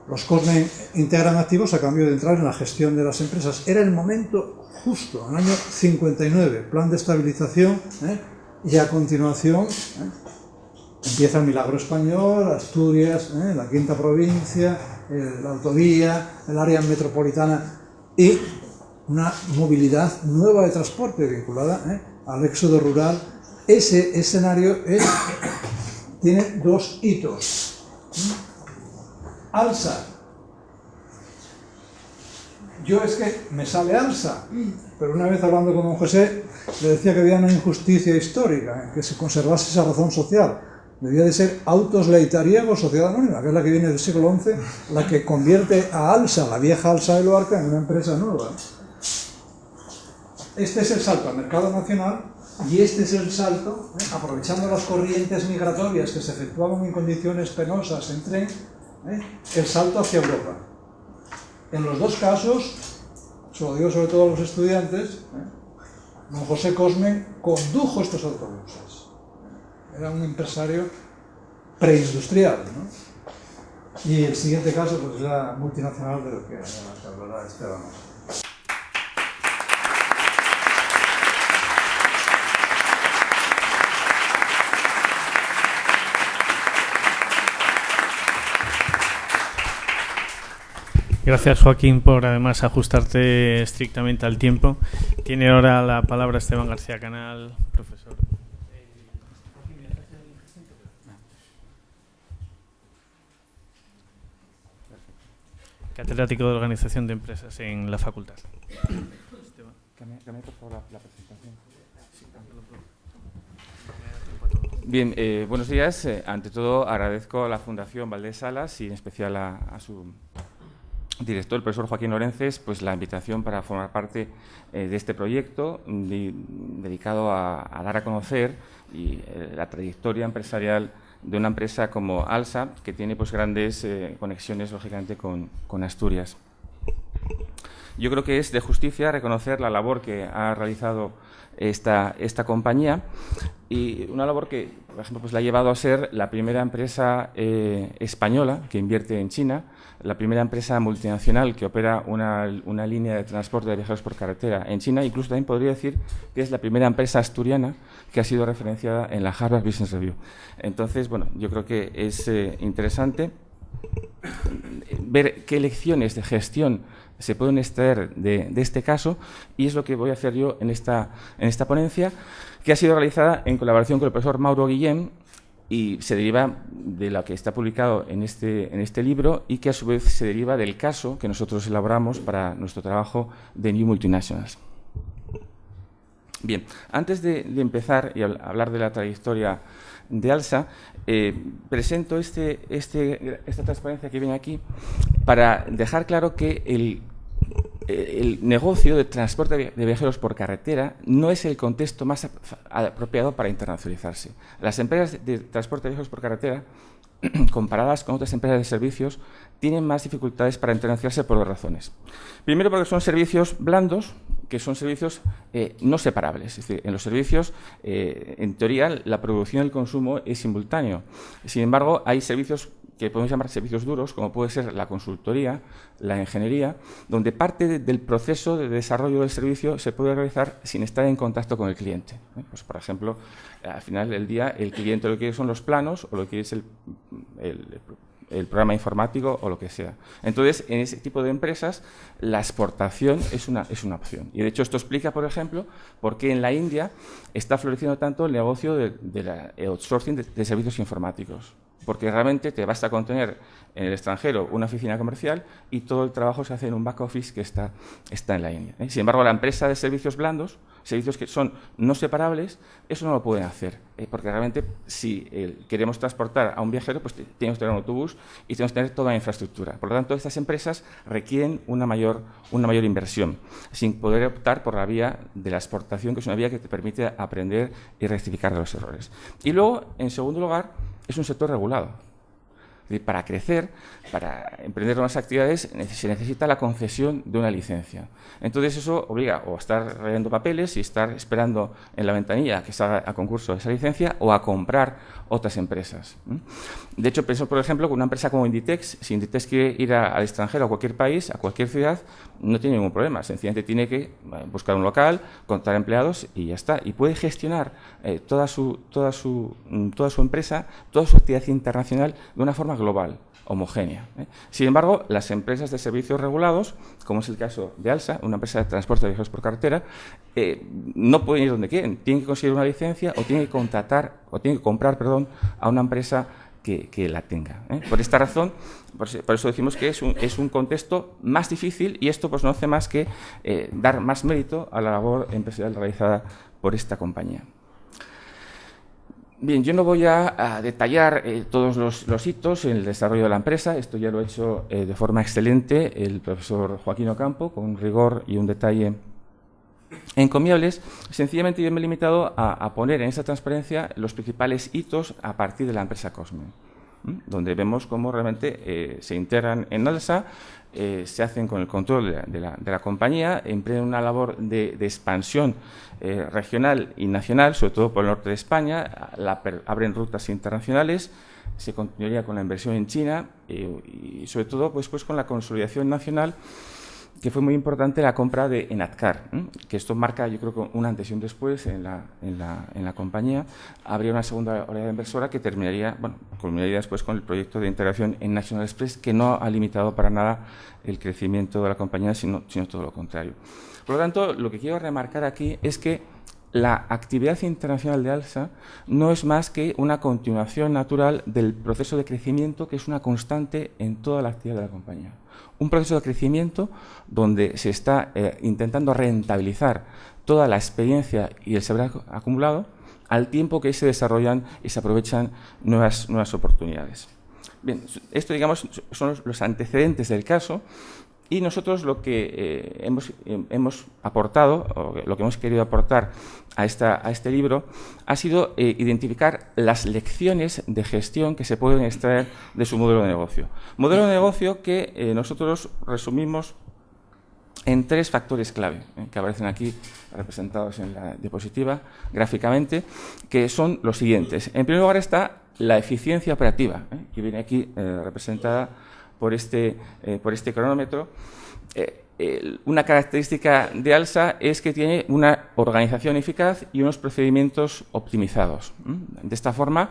Los Cosmen integran activos a cambio de entrar en la gestión de las empresas. Era el momento justo, en el año 59, plan de estabilización, y a continuación empieza el milagro español, Asturias, la quinta provincia, la autovía, el área metropolitana y una movilidad nueva de transporte vinculada al éxodo rural. Ese escenario tiene dos hitos. ALSA. Yo es que me sale ALSA, pero una vez hablando con don José le decía que había una injusticia histórica en que se conservase esa razón social. Debía de ser Autos Leitariego Sociedad Anónima, que es la que viene del siglo XI, la que convierte a ALSA, la vieja ALSA de Luarca, en una empresa nueva. Este es el salto al mercado nacional y este es el salto, aprovechando las corrientes migratorias que se efectuaban en condiciones penosas en tren, el salto hacia Europa. En los dos casos, se lo digo sobre todo a los estudiantes, don José Cosmen condujo estos autobuses. Era un empresario preindustrial, ¿no? Y el siguiente caso pues, es la multinacional de lo que hablará Esteban.
Gracias, Joaquín, por además ajustarte estrictamente al tiempo. Tiene ahora la palabra Esteban García Canal, profesor. Catedrático de Organización de Empresas en la facultad.
Dame por favor la presentación. Bien, buenos días. Ante todo, agradezco a la Fundación Valdés Salas y en especial a su director, el profesor Joaquín Orences, pues la invitación para formar parte de este proyecto dedicado a dar a conocer la trayectoria empresarial de una empresa como ALSA, que tiene pues grandes conexiones, lógicamente, con Asturias. Yo creo que es de justicia reconocer la labor que ha realizado esta compañía, y una labor que, por ejemplo, pues la ha llevado a ser la primera empresa española que invierte en China, la primera empresa multinacional que opera una línea de transporte de viajeros por carretera en China. Incluso también podría decir que es la primera empresa asturiana que ha sido referenciada en la Harvard Business Review. Entonces, bueno, yo creo que es interesante ver qué lecciones de gestión se pueden extraer de este caso, y es lo que voy a hacer yo en esta ponencia, que ha sido realizada en colaboración con el profesor Mauro Guillén, y se deriva de lo que está publicado en este libro, y que a su vez se deriva del caso que nosotros elaboramos para nuestro trabajo de New Multinationals. Bien, antes de empezar y hablar de la trayectoria de ALSA, presento esta transparencia que viene aquí para dejar claro que el negocio de transporte de viajeros por carretera no es el contexto más apropiado para internacionalizarse. Las empresas de transporte de viajeros por carretera, comparadas con otras empresas de servicios, tienen más dificultades para internacionalizarse por dos razones. Primero, porque son servicios blandos, que son servicios no separables. Es decir, en los servicios, en teoría, la producción y el consumo es simultáneo. Sin embargo, hay servicios que podemos llamar servicios duros, como puede ser la consultoría, la ingeniería, donde parte del proceso de desarrollo del servicio se puede realizar sin estar en contacto con el cliente. Pues, por ejemplo, al final del día, el cliente lo que quiere son los planos, o lo que quiere es el programa informático, o lo que sea. Entonces, en ese tipo de empresas, la exportación es una opción. Y, de hecho, esto explica, por ejemplo, por qué en la India está floreciendo tanto el negocio de outsourcing de servicios informáticos. Porque realmente te basta con tener en el extranjero una oficina comercial y todo el trabajo se hace en un back office que está en la India. Sin embargo, la empresa de servicios blandos, servicios que son no separables, eso no lo pueden hacer. Porque realmente, si queremos transportar a un viajero, pues tenemos que tener un autobús y tenemos que tener toda la infraestructura. Por lo tanto, estas empresas requieren una mayor inversión, sin poder optar por la vía de la exportación, que es una vía que te permite aprender y rectificar de los errores. Y luego, en segundo lugar, es un sector regulado. Es decir, para crecer, para emprender nuevas actividades, se necesita la concesión de una licencia. Entonces, eso obliga o a estar rellenando papeles y estar esperando en la ventanilla que salga a concurso esa licencia, o a comprar otras empresas. De hecho, pienso, por ejemplo, que una empresa como Inditex, si Inditex quiere ir al extranjero, a cualquier país, a cualquier ciudad, no tiene ningún problema. Sencillamente tiene que buscar un local, contratar empleados y ya está. Y puede gestionar toda su empresa, toda su actividad internacional de una forma global, homogénea. Sin embargo, las empresas de servicios regulados, como es el caso de ALSA, una empresa de transporte de viajeros por carretera, no pueden ir donde quieren. Tienen que conseguir una licencia, o tienen que comprar a una empresa que la tenga. Por esta razón, por eso decimos que es un contexto más difícil, y esto pues no hace más que dar más mérito a la labor empresarial realizada por esta compañía. Bien, yo no voy a detallar todos los hitos en el desarrollo de la empresa. Esto ya lo ha hecho de forma excelente el profesor Joaquín Ocampo, con un rigor y un detalle encomiables. Sencillamente yo me he limitado a poner en esa transparencia los principales hitos a partir de la empresa Cosme, donde vemos cómo realmente se integran en ALSA, se hacen con el control de la compañía, emprenden una labor de expansión regional y nacional, sobre todo por el norte de España, abren rutas internacionales, se continuaría con la inversión en China y sobre todo pues con la consolidación nacional que fue muy importante la compra de Enatcar, que esto marca, yo creo, un antes y un después en la compañía. Habría una segunda oleada inversora que culminaría después con el proyecto de integración en National Express, que no ha limitado para nada el crecimiento de la compañía, sino todo lo contrario. Por lo tanto, lo que quiero remarcar aquí es que la actividad internacional de ALSA no es más que una continuación natural del proceso de crecimiento que es una constante en toda la actividad de la compañía. Un proceso de crecimiento donde se está intentando rentabilizar toda la experiencia y el saber acumulado al tiempo que se desarrollan y se aprovechan nuevas oportunidades. Bien, esto, digamos, son los antecedentes del caso. Y nosotros lo que hemos aportado, o lo que hemos querido aportar a este libro, ha sido identificar las lecciones de gestión que se pueden extraer de su modelo de negocio. Modelo de negocio que nosotros resumimos en 3 factores clave, que aparecen aquí representados en la diapositiva gráficamente, que son los siguientes. En primer lugar está la eficiencia operativa, que viene aquí representada por este cronómetro. Una característica de ALSA es que tiene una organización eficaz y unos procedimientos optimizados. De esta forma,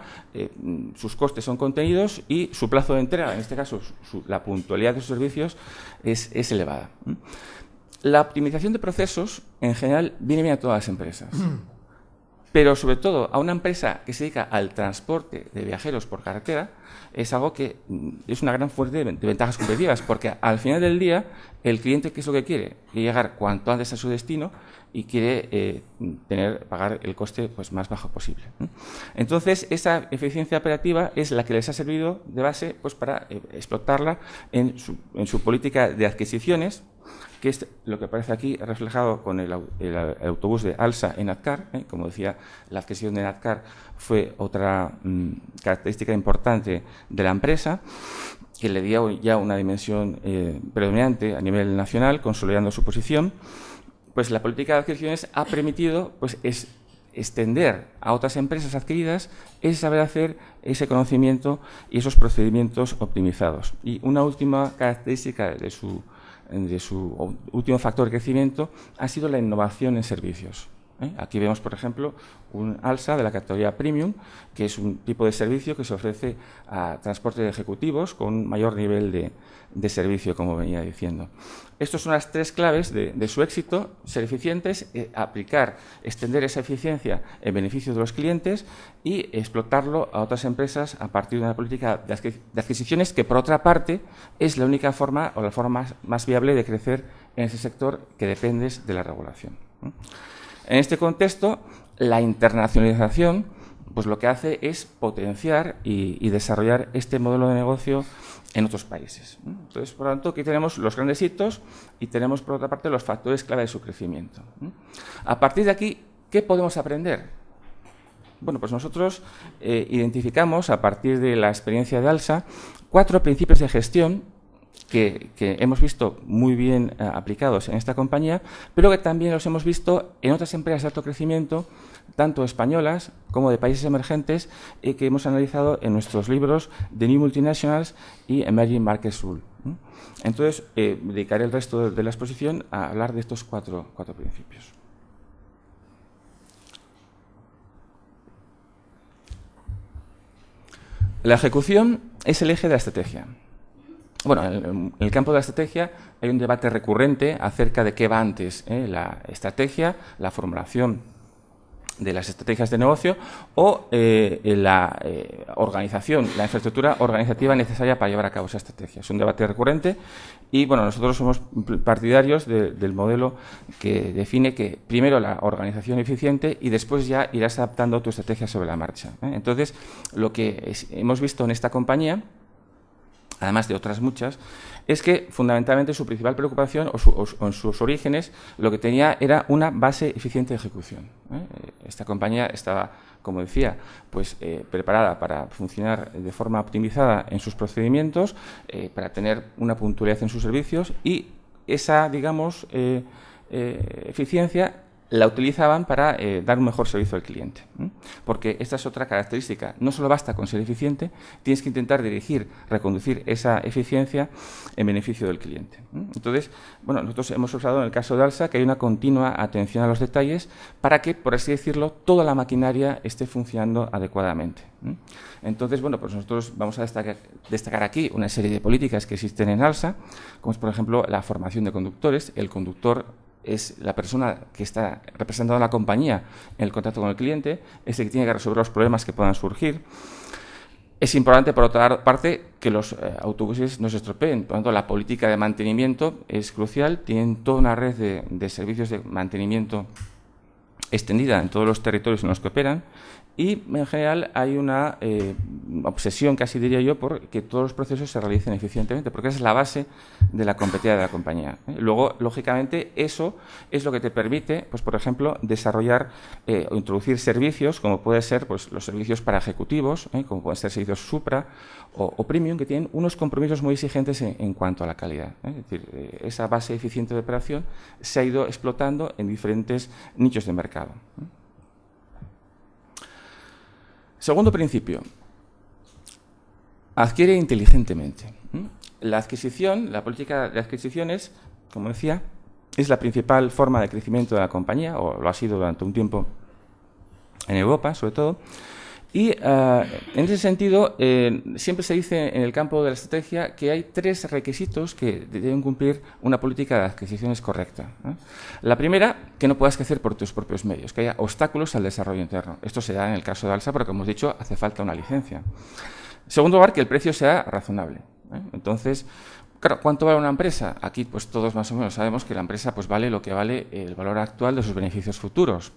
sus costes son contenidos y su plazo de entrega, en este caso la puntualidad de sus servicios, es elevada. La optimización de procesos, en general, viene bien a todas las empresas. Pero, sobre todo, a una empresa que se dedica al transporte de viajeros por carretera, es algo que es una gran fuente de ventajas competitivas, porque al final del día, el cliente, ¿qué es lo que quiere? Quiere llegar cuanto antes a su destino y quiere pagar el coste más bajo posible. Entonces, esa eficiencia operativa es la que les ha servido de base para explotarla en su política de adquisiciones, que es lo que aparece aquí reflejado con el autobús de ALSA en Enatcar. Como decía, la adquisición de Enatcar fue otra característica importante de la empresa, que le dio ya una dimensión predominante a nivel nacional, consolidando su posición. Pues la política de adquisiciones ha permitido extender a otras empresas adquiridas ese saber hacer, ese conocimiento y esos procedimientos optimizados. Y una última característica de su último factor de crecimiento ha sido la innovación en servicios. Aquí vemos, por ejemplo, un ALSA de la categoría Premium, que es un tipo de servicio que se ofrece a transporte de ejecutivos con un mayor nivel de servicio, como venía diciendo. Estas son las 3 claves de su éxito: ser eficientes, extender esa eficiencia en beneficio de los clientes y explotarlo a otras empresas a partir de una política de adquisiciones que, por otra parte, es la única forma o la forma más viable de crecer en ese sector que dependes de la regulación. En este contexto, la internacionalización lo que hace es potenciar y desarrollar este modelo de negocio en otros países. Entonces, por lo tanto, aquí tenemos los grandes hitos y tenemos, por otra parte, los factores clave de su crecimiento. A partir de aquí, ¿qué podemos aprender? Bueno, pues nosotros identificamos, a partir de la experiencia de ALSA, 4 principios de gestión que hemos visto muy bien aplicados en esta compañía, pero que también los hemos visto en otras empresas de alto crecimiento, tanto españolas como de países emergentes, que hemos analizado en nuestros libros The New Multinationals y Emerging Markets Rule. Entonces, dedicaré el resto de la exposición a hablar de estos cuatro principios. La ejecución es el eje de la estrategia. Bueno, en el campo de la estrategia hay un debate recurrente acerca de qué va antes, la estrategia, la formulación de las estrategias de negocio o la organización, la infraestructura organizativa necesaria para llevar a cabo esa estrategia. Es un debate recurrente y, bueno, nosotros somos partidarios del modelo que define que primero la organización eficiente y después ya irás adaptando tu estrategia sobre la marcha. Entonces, lo que hemos visto en esta compañía, además de otras muchas, es que fundamentalmente su principal preocupación o en sus orígenes lo que tenía era una base eficiente de ejecución. Esta compañía estaba, como decía, preparada para funcionar de forma optimizada en sus procedimientos, para tener una puntualidad en sus servicios y esa, digamos, eficiencia la utilizaban para dar un mejor servicio al cliente. Porque esta es otra característica. No solo basta con ser eficiente, tienes que intentar dirigir, reconducir esa eficiencia en beneficio del cliente. Entonces, bueno, nosotros hemos observado en el caso de ALSA que hay una continua atención a los detalles para que, por así decirlo, toda la maquinaria esté funcionando adecuadamente. Entonces, bueno, pues nosotros vamos a destacar aquí una serie de políticas que existen en ALSA, como es, por ejemplo, la formación de conductores. El conductor es la persona que está representando a la compañía en el contacto con el cliente, es el que tiene que resolver los problemas que puedan surgir. Es importante, por otra parte, que los autobuses no se estropeen. Por lo tanto, la política de mantenimiento es crucial. Tienen toda una red de servicios de mantenimiento extendida en todos los territorios en los que operan. Y, en general, hay una obsesión, casi diría yo, por que todos los procesos se realicen eficientemente, porque esa es la base de la competitividad de la compañía. Luego, lógicamente, eso es lo que te permite, pues, por ejemplo, desarrollar o introducir servicios, como puede ser pues, los servicios para ejecutivos, como pueden ser servicios Supra o Premium, que tienen unos compromisos muy exigentes en cuanto a la calidad. Es decir, esa base eficiente de operación se ha ido explotando en diferentes nichos de mercado. Segundo principio, adquiere inteligentemente. La adquisición, la política de adquisiciones, como decía, es la principal forma de crecimiento de la compañía, o lo ha sido durante un tiempo en Europa, sobre todo. Y en ese sentido, siempre se dice en el campo de la estrategia que hay 3 requisitos que deben cumplir una política de adquisiciones correcta. La primera, que no puedas crecer por tus propios medios, que haya obstáculos al desarrollo interno. Esto se da en el caso de ALSA porque, como hemos dicho, hace falta una licencia. En segundo lugar, que el precio sea razonable. Entonces, claro, ¿cuánto vale una empresa? Aquí, pues todos más o menos sabemos que la empresa pues vale lo que vale el valor actual de sus beneficios futuros.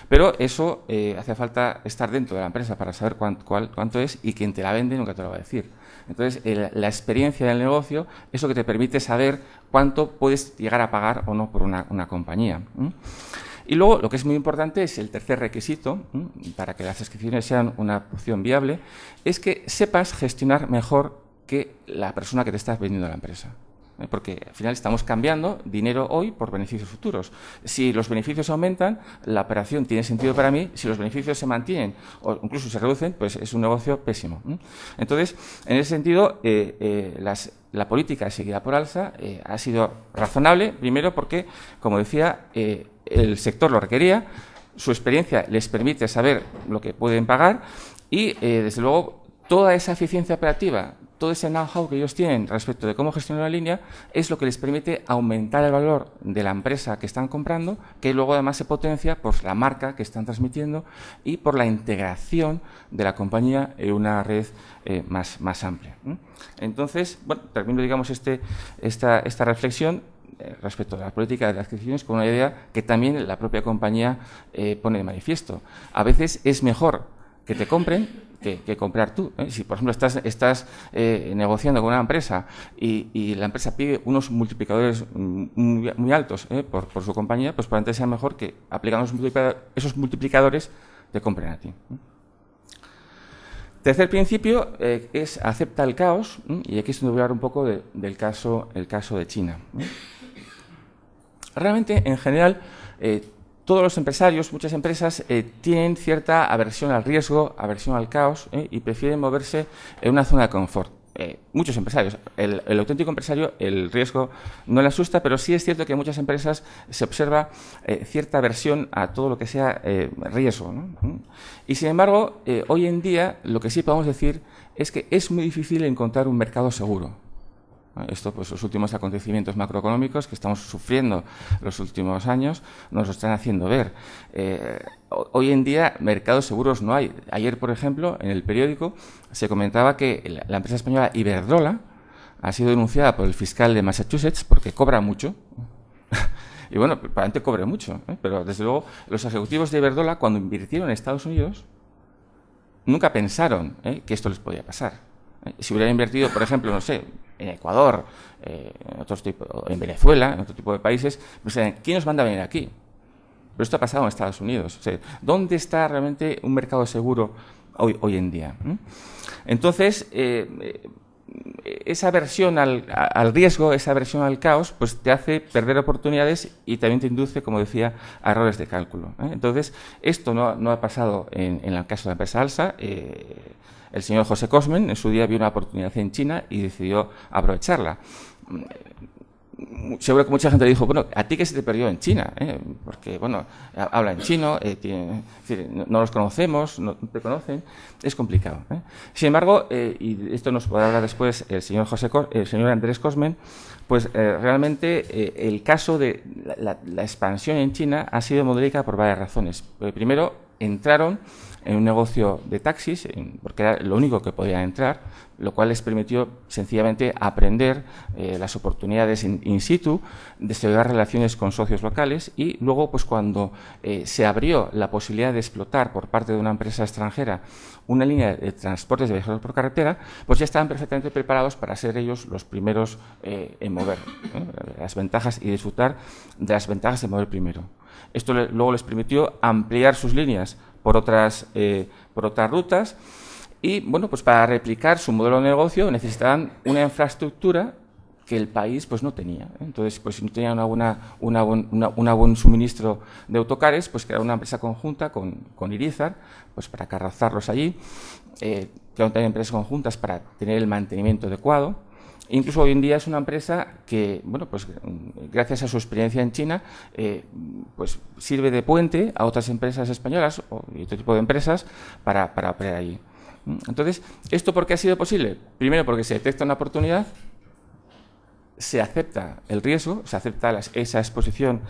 Pero eso hace falta estar dentro de la empresa para saber cuánto es, y quien te la vende nunca te lo va a decir. Entonces, la experiencia del negocio es lo que te permite saber cuánto puedes llegar a pagar o no por una compañía. Y luego, lo que es muy importante es el tercer requisito, para que las adquisiciones sean una opción viable, es que sepas gestionar mejor que la persona que te está vendiendo la empresa. Porque al final estamos cambiando dinero hoy por beneficios futuros. Si los beneficios aumentan, la operación tiene sentido para mí. Si los beneficios se mantienen o incluso se reducen, pues es un negocio pésimo. Entonces, en ese sentido, la política seguida por ALSA ha sido razonable, primero porque, como decía, el sector lo requería, su experiencia les permite saber lo que pueden pagar y, desde luego, toda esa eficiencia operativa, todo ese know-how que ellos tienen respecto de cómo gestionar la línea es lo que les permite aumentar el valor de la empresa que están comprando, que luego además se potencia por la marca que están transmitiendo y por la integración de la compañía en una red más amplia. Entonces, bueno, termino, digamos, esta reflexión respecto a la política de adquisiciones con una idea que también la propia compañía pone de manifiesto. A veces es mejor que te compren que comprar tú. Si, por ejemplo, estás negociando con una empresa y la empresa pide unos multiplicadores muy altos por su compañía, pues probablemente sea mejor que aplicando esos multiplicadores te compren a ti. Tercer principio es acepta el caos, y aquí es donde voy a hablar un poco del caso de China. Realmente, en general, todos los empresarios, muchas empresas, tienen cierta aversión al riesgo, aversión al caos, y prefieren moverse en una zona de confort. Muchos empresarios. El auténtico empresario, el riesgo no le asusta, pero sí es cierto que en muchas empresas se observa cierta aversión a todo lo que sea riesgo, ¿no? Y sin embargo, hoy en día lo que sí podemos decir es que es muy difícil encontrar un mercado seguro. Esto, pues, los últimos acontecimientos macroeconómicos que estamos sufriendo los últimos años nos lo están haciendo ver. Hoy en día mercados seguros no hay. Ayer, por ejemplo, en el periódico se comentaba que la empresa española Iberdrola ha sido denunciada por el fiscal de Massachusetts porque cobra mucho. Y bueno, probablemente cobre mucho, pero desde luego los ejecutivos de Iberdrola, cuando invirtieron en Estados Unidos, nunca pensaron que esto les podía pasar. Si hubieran invertido, por ejemplo, no sé, en Ecuador, en Venezuela, en otro tipo de países, pues, ¿quién nos manda a venir aquí? Pero esto ha pasado en Estados Unidos. O sea, ¿dónde está realmente un mercado seguro hoy en día? Entonces, esa aversión al riesgo, esa aversión al caos, pues te hace perder oportunidades y también te induce, como decía, a errores de cálculo. Entonces, esto no ha pasado en el caso de la empresa ALSA. El señor José Cosmen en su día vio una oportunidad en China y decidió aprovecharla. Seguro que mucha gente dijo, bueno, ¿a ti qué se te perdió en China? Porque, bueno, habla en chino, no los conocemos, no te conocen, es complicado. Sin embargo, y esto nos podrá hablar después el señor Andrés Cosmen, pues realmente el caso de la expansión en China ha sido modélica por varias razones. Primero, entraron en un negocio de taxis, porque era lo único que podían entrar, lo cual les permitió sencillamente aprender las oportunidades in situ, desarrollar relaciones con socios locales y luego, pues cuando se abrió la posibilidad de explotar por parte de una empresa extranjera una línea de transportes de viajeros por carretera, pues ya estaban perfectamente preparados para ser ellos los primeros en mover las ventajas y disfrutar de las ventajas de mover primero. Esto luego les permitió ampliar sus líneas por otras rutas y, bueno, pues para replicar su modelo de negocio necesitaban una infraestructura que el país pues no tenía. Entonces, pues si no tenían un buen suministro de autocares, pues crearon una empresa conjunta con Irizar, pues para carrozarlos allí, crearon también empresas conjuntas para tener el mantenimiento adecuado. Incluso hoy en día es una empresa que, bueno, pues gracias a su experiencia en China, pues sirve de puente a otras empresas españolas y otro tipo de empresas para operar allí. Entonces, ¿esto por qué ha sido posible? Primero, porque se detecta una oportunidad, se acepta el riesgo, se acepta esa exposición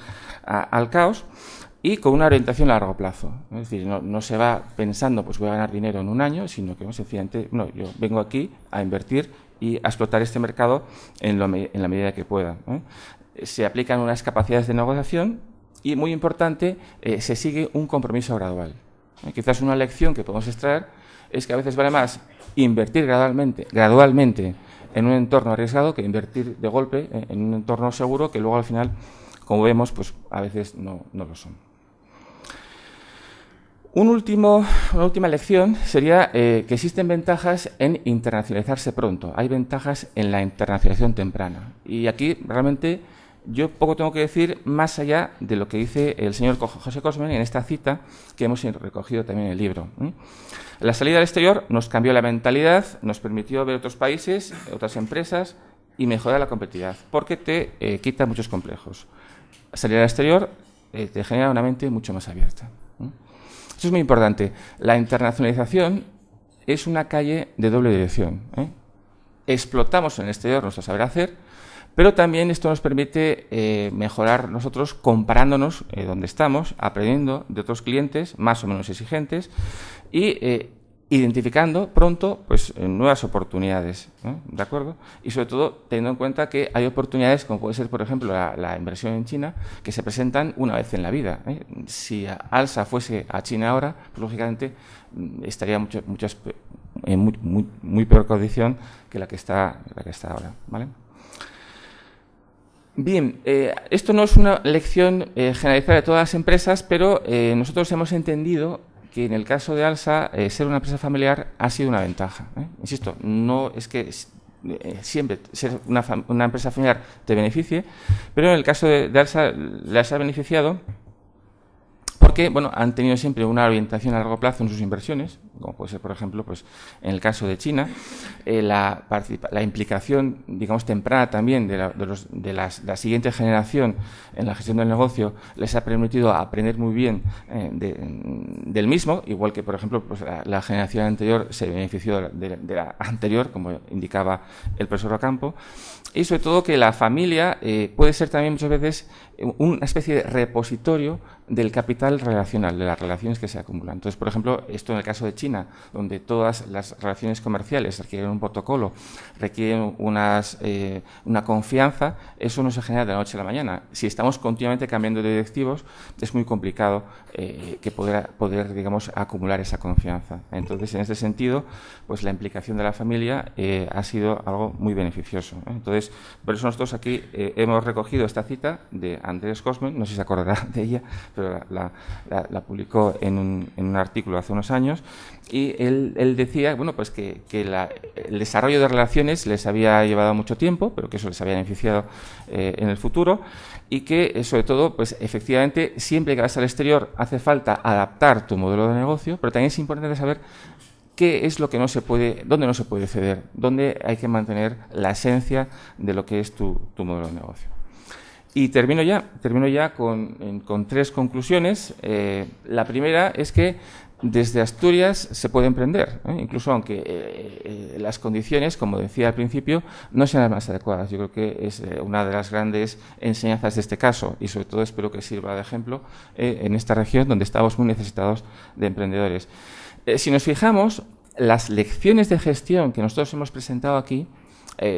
al caos y con una orientación a largo plazo. Es decir, no se va pensando, pues voy a ganar dinero en un año, sino que sencillamente, no, yo vengo aquí a invertir y a explotar este mercado en la medida que pueda. Se aplican unas capacidades de negociación y, muy importante, se sigue un compromiso gradual. Quizás una lección que podemos extraer es que a veces vale más invertir gradualmente en un entorno arriesgado que invertir de golpe en un entorno seguro que luego al final, como vemos, pues a veces no lo son. Una última lección sería que existen ventajas en internacionalizarse pronto. Hay ventajas en la internacionalización temprana. Y aquí realmente yo poco tengo que decir más allá de lo que dice el señor José Cosmen en esta cita que hemos recogido también en el libro. La salida al exterior nos cambió la mentalidad, nos permitió ver otros países, otras empresas y mejorar la competitividad, porque te quita muchos complejos. Salir al exterior te genera una mente mucho más abierta. Esto es muy importante. La internacionalización es una calle de doble dirección. Explotamos en el exterior nuestro saber hacer, pero también esto nos permite mejorar nosotros comparándonos donde estamos, aprendiendo de otros clientes más o menos exigentes y identificando pronto pues nuevas oportunidades, ¿de acuerdo? Y sobre todo teniendo en cuenta que hay oportunidades como puede ser, por ejemplo, la inversión en China, que se presentan una vez en la vida. Si ALSA fuese a China ahora, pues lógicamente estaría en muy peor condición que la que está ahora, ¿vale? Bien, esto no es una lección generalizada de todas las empresas, pero nosotros hemos entendido que en el caso de ALSA, ser una empresa familiar ha sido una ventaja. Insisto, no es que siempre ser una empresa familiar te beneficie, pero en el caso de ALSA les ha beneficiado porque, bueno, han tenido siempre una orientación a largo plazo en sus inversiones, como puede ser, por ejemplo, pues en el caso de China, la implicación, digamos, temprana también de la siguiente generación en la gestión del negocio les ha permitido aprender muy bien del mismo, igual que, por ejemplo, pues la generación anterior se benefició de la anterior, como indicaba el profesor Ocampo, y sobre todo que la familia puede ser también muchas veces una especie de repositorio del capital relacional, de las relaciones que se acumulan. Entonces, por ejemplo, esto en el caso de China, donde todas las relaciones comerciales requieren un protocolo, requieren una confianza, eso no se genera de la noche a la mañana. Si estamos continuamente cambiando de directivos, es muy complicado que poder, digamos, acumular esa confianza. Entonces, en este sentido, pues la implicación de la familia ha sido algo muy beneficioso. Entonces, por eso nosotros aquí hemos recogido esta cita de Andrés Cosmen, no sé si se acordará de ella, pero la publicó en un artículo hace unos años, y él decía, bueno, pues que el desarrollo de relaciones les había llevado mucho tiempo, pero que eso les había beneficiado en el futuro, y que, sobre todo, pues efectivamente, siempre que vas al exterior hace falta adaptar tu modelo de negocio, pero también es importante saber qué es lo que no se puede, dónde no se puede ceder, dónde hay que mantener la esencia de lo que es tu modelo de negocio. Y termino ya con 3 conclusiones. La primera es que desde Asturias se puede emprender, incluso aunque las condiciones, como decía al principio, no sean las más adecuadas. Yo creo que es una de las grandes enseñanzas de este caso, y sobre todo espero que sirva de ejemplo en esta región donde estamos muy necesitados de emprendedores. Si nos fijamos, las lecciones de gestión que nosotros hemos presentado aquí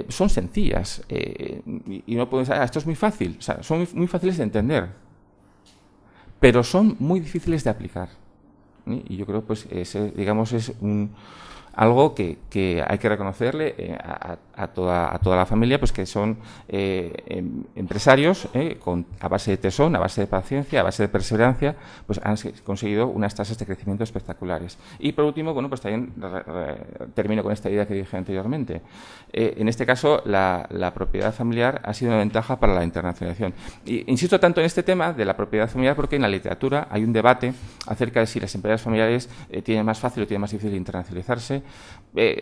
son sencillas y no podemos decir, esto es muy fácil. O sea, son muy fáciles de entender, pero son muy difíciles de aplicar. Y yo creo pues digamos es algo que hay que reconocerle a toda la familia, pues que son empresarios a base de tesón, a base de paciencia, a base de perseverancia, pues han conseguido unas tasas de crecimiento espectaculares. Y por último, bueno, pues también termino con esta idea que dije anteriormente. En este caso, la propiedad familiar ha sido una ventaja para la internacionalización. Y insisto tanto en este tema de la propiedad familiar porque en la literatura hay un debate acerca de si las empresas familiares tienen más fácil o tienen más difícil internacionalizarse.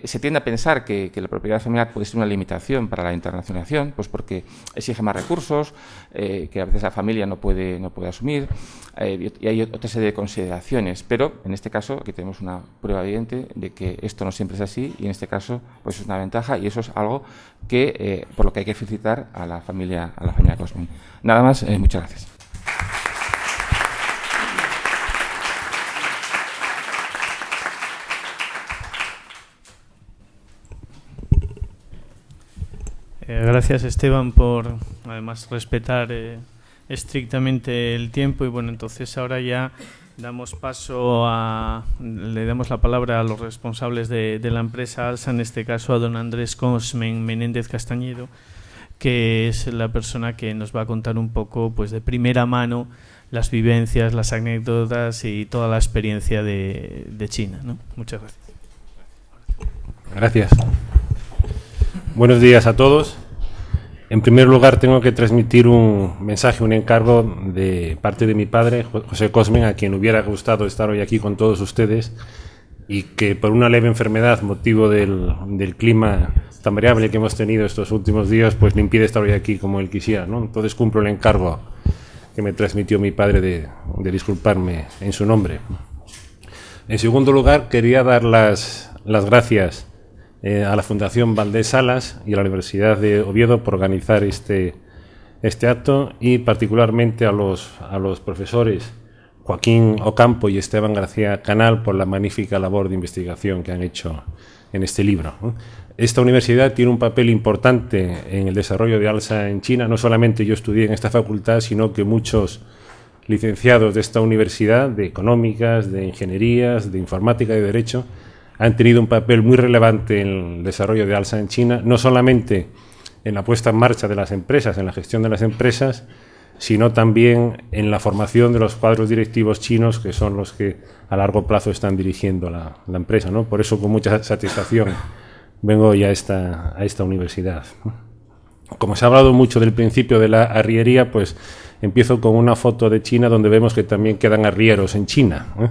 Se tiende a pensar que la propiedad familiar puede ser una limitación para la internacionalización, pues porque exige más recursos, que a veces la familia no puede asumir, y hay otra serie de consideraciones. Pero en este caso aquí tenemos una prueba evidente de que esto no siempre es así, y en este caso pues es una ventaja, y eso es algo que por lo que hay que felicitar a la familia Cosmin. Nada más, muchas gracias.
Gracias, Esteban, por además respetar estrictamente el tiempo. Y bueno, entonces ahora ya damos paso le damos la palabra a los responsables de la empresa ALSA, en este caso a don Andrés Cosmen Menéndez Castañedo, que es la persona que nos va a contar un poco pues de primera mano las vivencias, las anécdotas y toda la experiencia de China, ¿no? Muchas gracias.
Gracias. Buenos días a todos. En primer lugar, tengo que transmitir un mensaje, un encargo de parte de mi padre, José Cosmen, a quien hubiera gustado estar hoy aquí con todos ustedes, y que por una leve enfermedad, motivo del clima tan variable que hemos tenido estos últimos días, pues le impide estar hoy aquí como él quisiera, ¿no? Entonces cumplo el encargo que me transmitió mi padre de disculparme en su nombre. En segundo lugar, quería dar las gracias a la Fundación Valdés Salas y a la Universidad de Oviedo por organizar este acto, y particularmente a los profesores Joaquín Ocampo y Esteban García Canal por la magnífica labor de investigación que han hecho en este libro. Esta universidad tiene un papel importante en el desarrollo de ALSA en China. No solamente yo estudié en esta facultad, sino que muchos licenciados de esta universidad, de económicas, de ingenierías, de informática y de derecho, han tenido un papel muy relevante en el desarrollo de ALSA en China, no solamente en la puesta en marcha de las empresas, en la gestión de las empresas, sino también en la formación de los cuadros directivos chinos, que son los que a largo plazo están dirigiendo la empresa, ¿no? Por eso, con mucha satisfacción, vengo ya a esta universidad. Como se ha hablado mucho del principio de la arriería, pues empiezo con una foto de China donde vemos que también quedan arrieros en China, ¿eh?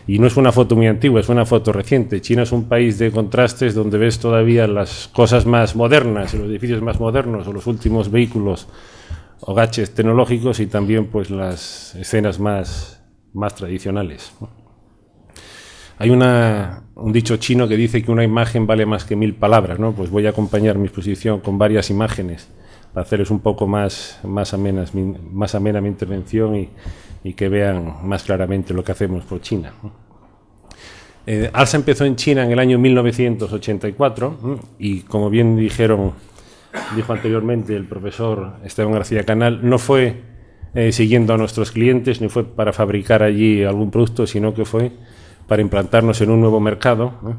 Y no es una foto muy antigua, es una foto reciente. China es un país de contrastes donde ves todavía las cosas más modernas, los edificios más modernos o los últimos vehículos o gadgets tecnológicos, y también pues las escenas más tradicionales. Hay un dicho chino que dice que una imagen vale más que 1000 palabras, ¿no? Pues voy a acompañar mi exposición con varias imágenes para hacerles un poco más amena mi intervención y que vean más claramente lo que hacemos por China. ALSA empezó en China en el año 1984 y, como bien dijo anteriormente el profesor Esteban García Canal, no fue siguiendo a nuestros clientes ni fue para fabricar allí algún producto, sino que fue para implantarnos en un nuevo mercado.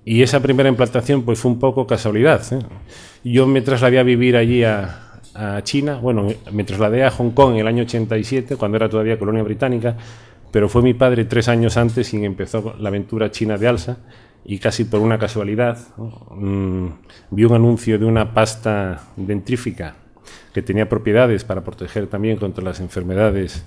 Y esa primera implantación pues fue un poco casualidad. Yo me trasladé a vivir allí a China, bueno, me trasladé a Hong Kong en el año 87, cuando era todavía colonia británica, pero fue mi padre 3 años antes quien empezó la aventura china de Alsa, y casi por una casualidad, ¿no? Vi un anuncio de una pasta dentrífica que tenía propiedades para proteger también contra las enfermedades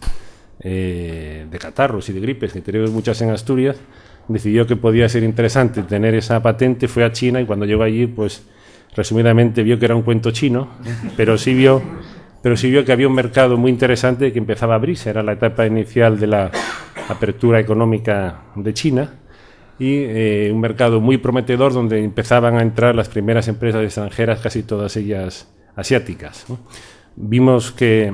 de catarros y de gripes, que tenemos muchas en Asturias. Decidió que podía ser interesante tener esa patente, fue a China y cuando llegó allí, pues resumidamente vio que era un cuento chino, pero sí vio que había un mercado muy interesante que empezaba a abrirse. Era la etapa inicial de la apertura económica de China y un mercado muy prometedor donde empezaban a entrar las primeras empresas extranjeras, casi todas ellas asiáticas, ¿no? Vimos que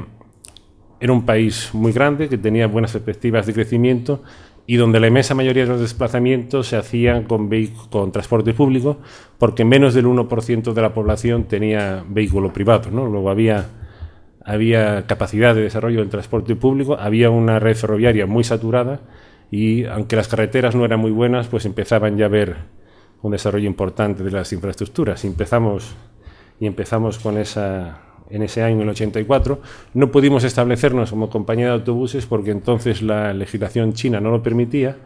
era un país muy grande, que tenía buenas perspectivas de crecimiento y donde la inmensa mayoría de los desplazamientos se hacían con transporte público, porque menos del 1% de la población tenía vehículo privado, ¿no? Luego había capacidad de desarrollo del transporte público, había una red ferroviaria muy saturada y aunque las carreteras no eran muy buenas, pues empezaban ya a ver un desarrollo importante de las infraestructuras. Y empezamos con en ese año, en el 84. No pudimos establecernos como compañía de autobuses porque entonces la legislación china no lo permitía,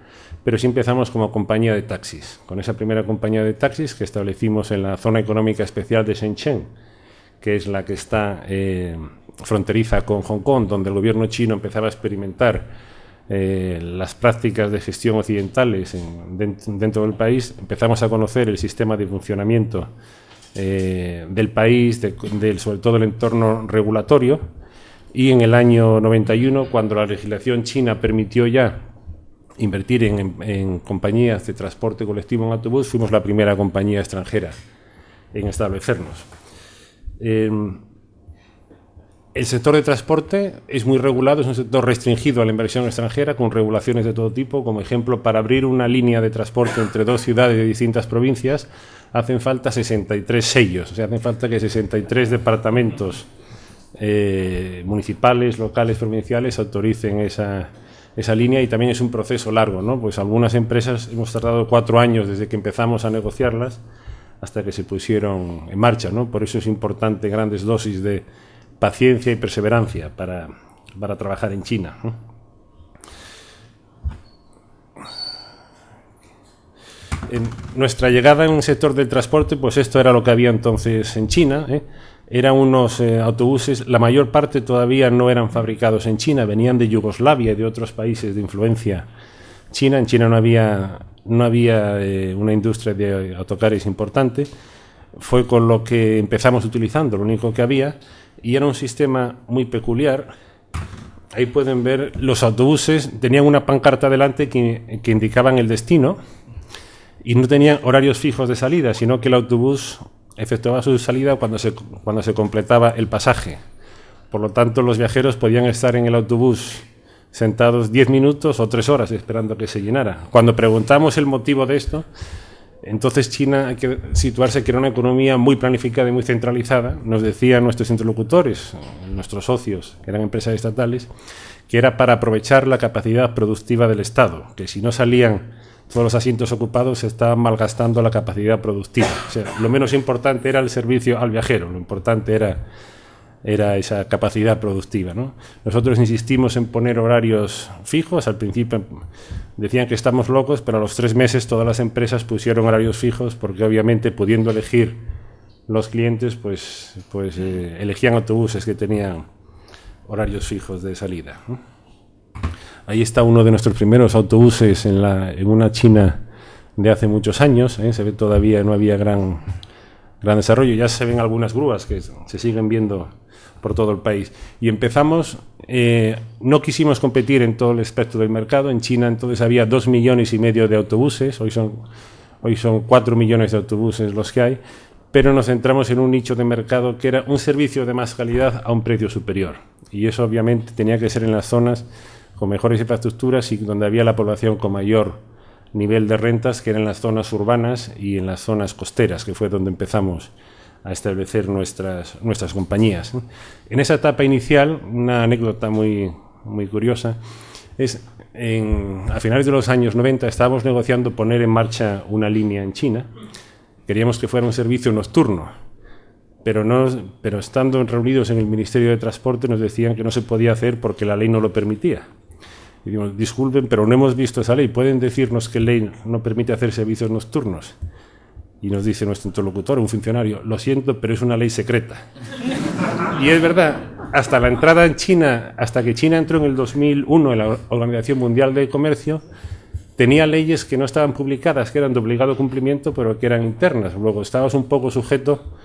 pero sí empezamos como compañía de taxis, con esa primera compañía de taxis que establecimos en la zona económica especial de Shenzhen, que es la que está fronteriza con Hong Kong, donde el gobierno chino empezaba a experimentar las prácticas de gestión occidentales dentro del país. Empezamos a conocer el sistema de funcionamiento del país, sobre todo el entorno regulatorio, y en el año 91, cuando la legislación china permitió ya invertir en compañías de transporte colectivo en autobús, fuimos la primera compañía extranjera en establecernos. El sector de transporte es muy regulado, es un sector restringido a la inversión extranjera, con regulaciones de todo tipo. Como ejemplo, para abrir una línea de transporte entre dos ciudades de distintas provincias hacen falta 63 sellos, o sea, hacen falta que 63 departamentos municipales, locales, provinciales autoricen esa línea, y también es un proceso largo, ¿no? Pues algunas empresas hemos tardado 4 años desde que empezamos a negociarlas hasta que se pusieron en marcha, ¿no? Por eso es importante grandes dosis de paciencia y perseverancia para trabajar en China, ¿no? En nuestra llegada en el sector del transporte, pues esto era lo que había entonces en China, ¿eh? Eran unos autobuses, la mayor parte todavía no eran fabricados en China, venían de Yugoslavia y de otros países de influencia china. En China no había una industria de autocares importante. Fue con lo que empezamos utilizando, lo único que había, y era un sistema muy peculiar. Ahí pueden ver, los autobuses tenían una pancarta delante que indicaban el destino y no tenían horarios fijos de salida, sino que el autobús efectuaba su salida cuando se completaba el pasaje. Por lo tanto, los viajeros podían estar en el autobús sentados 10 minutos o 3 horas esperando que se llenara. Cuando preguntamos el motivo de esto, entonces China, hay que situarse que era una economía muy planificada y muy centralizada. Nos decían nuestros interlocutores, nuestros socios, que eran empresas estatales, que era para aprovechar la capacidad productiva del Estado, que si no salían todos los asientos ocupados se estaban malgastando la capacidad productiva. O sea, lo menos importante era el servicio al viajero, lo importante era esa capacidad productiva, ¿no? Nosotros insistimos en poner horarios fijos. Al principio decían que estamos locos, pero a los 3 meses todas las empresas pusieron horarios fijos, porque obviamente pudiendo elegir los clientes, pues elegían autobuses que tenían horarios fijos de salida, ¿no? Ahí está uno de nuestros primeros autobuses en una China de hace muchos años, ¿eh? Se ve todavía, no había gran desarrollo. Ya se ven algunas grúas que se siguen viendo por todo el país. Y empezamos, no quisimos competir en todo el espectro del mercado. En China entonces había 2,5 millones de autobuses, hoy son 4 millones de autobuses los que hay, pero nos centramos en un nicho de mercado que era un servicio de más calidad a un precio superior. Y eso obviamente tenía que ser en las zonas con mejores infraestructuras y donde había la población con mayor nivel de rentas, que eran las zonas urbanas y en las zonas costeras, que fue donde empezamos a establecer nuestras compañías. En esa etapa inicial, una anécdota muy, muy curiosa, es a finales de los años 90 estábamos negociando poner en marcha una línea en China. Queríamos que fuera un servicio nocturno, pero estando reunidos en el Ministerio de Transporte nos decían que no se podía hacer porque la ley no lo permitía. Y digo, disculpen, pero no hemos visto esa ley. ¿Pueden decirnos qué ley no permite hacer servicios nocturnos? Y nos dice nuestro interlocutor, un funcionario, lo siento, pero es una ley secreta. Y es verdad, hasta la entrada en China, hasta que China entró en el 2001 en la Organización Mundial de Comercio, tenía leyes que no estaban publicadas, que eran de obligado cumplimiento, pero que eran internas. Luego estabas un poco sujeto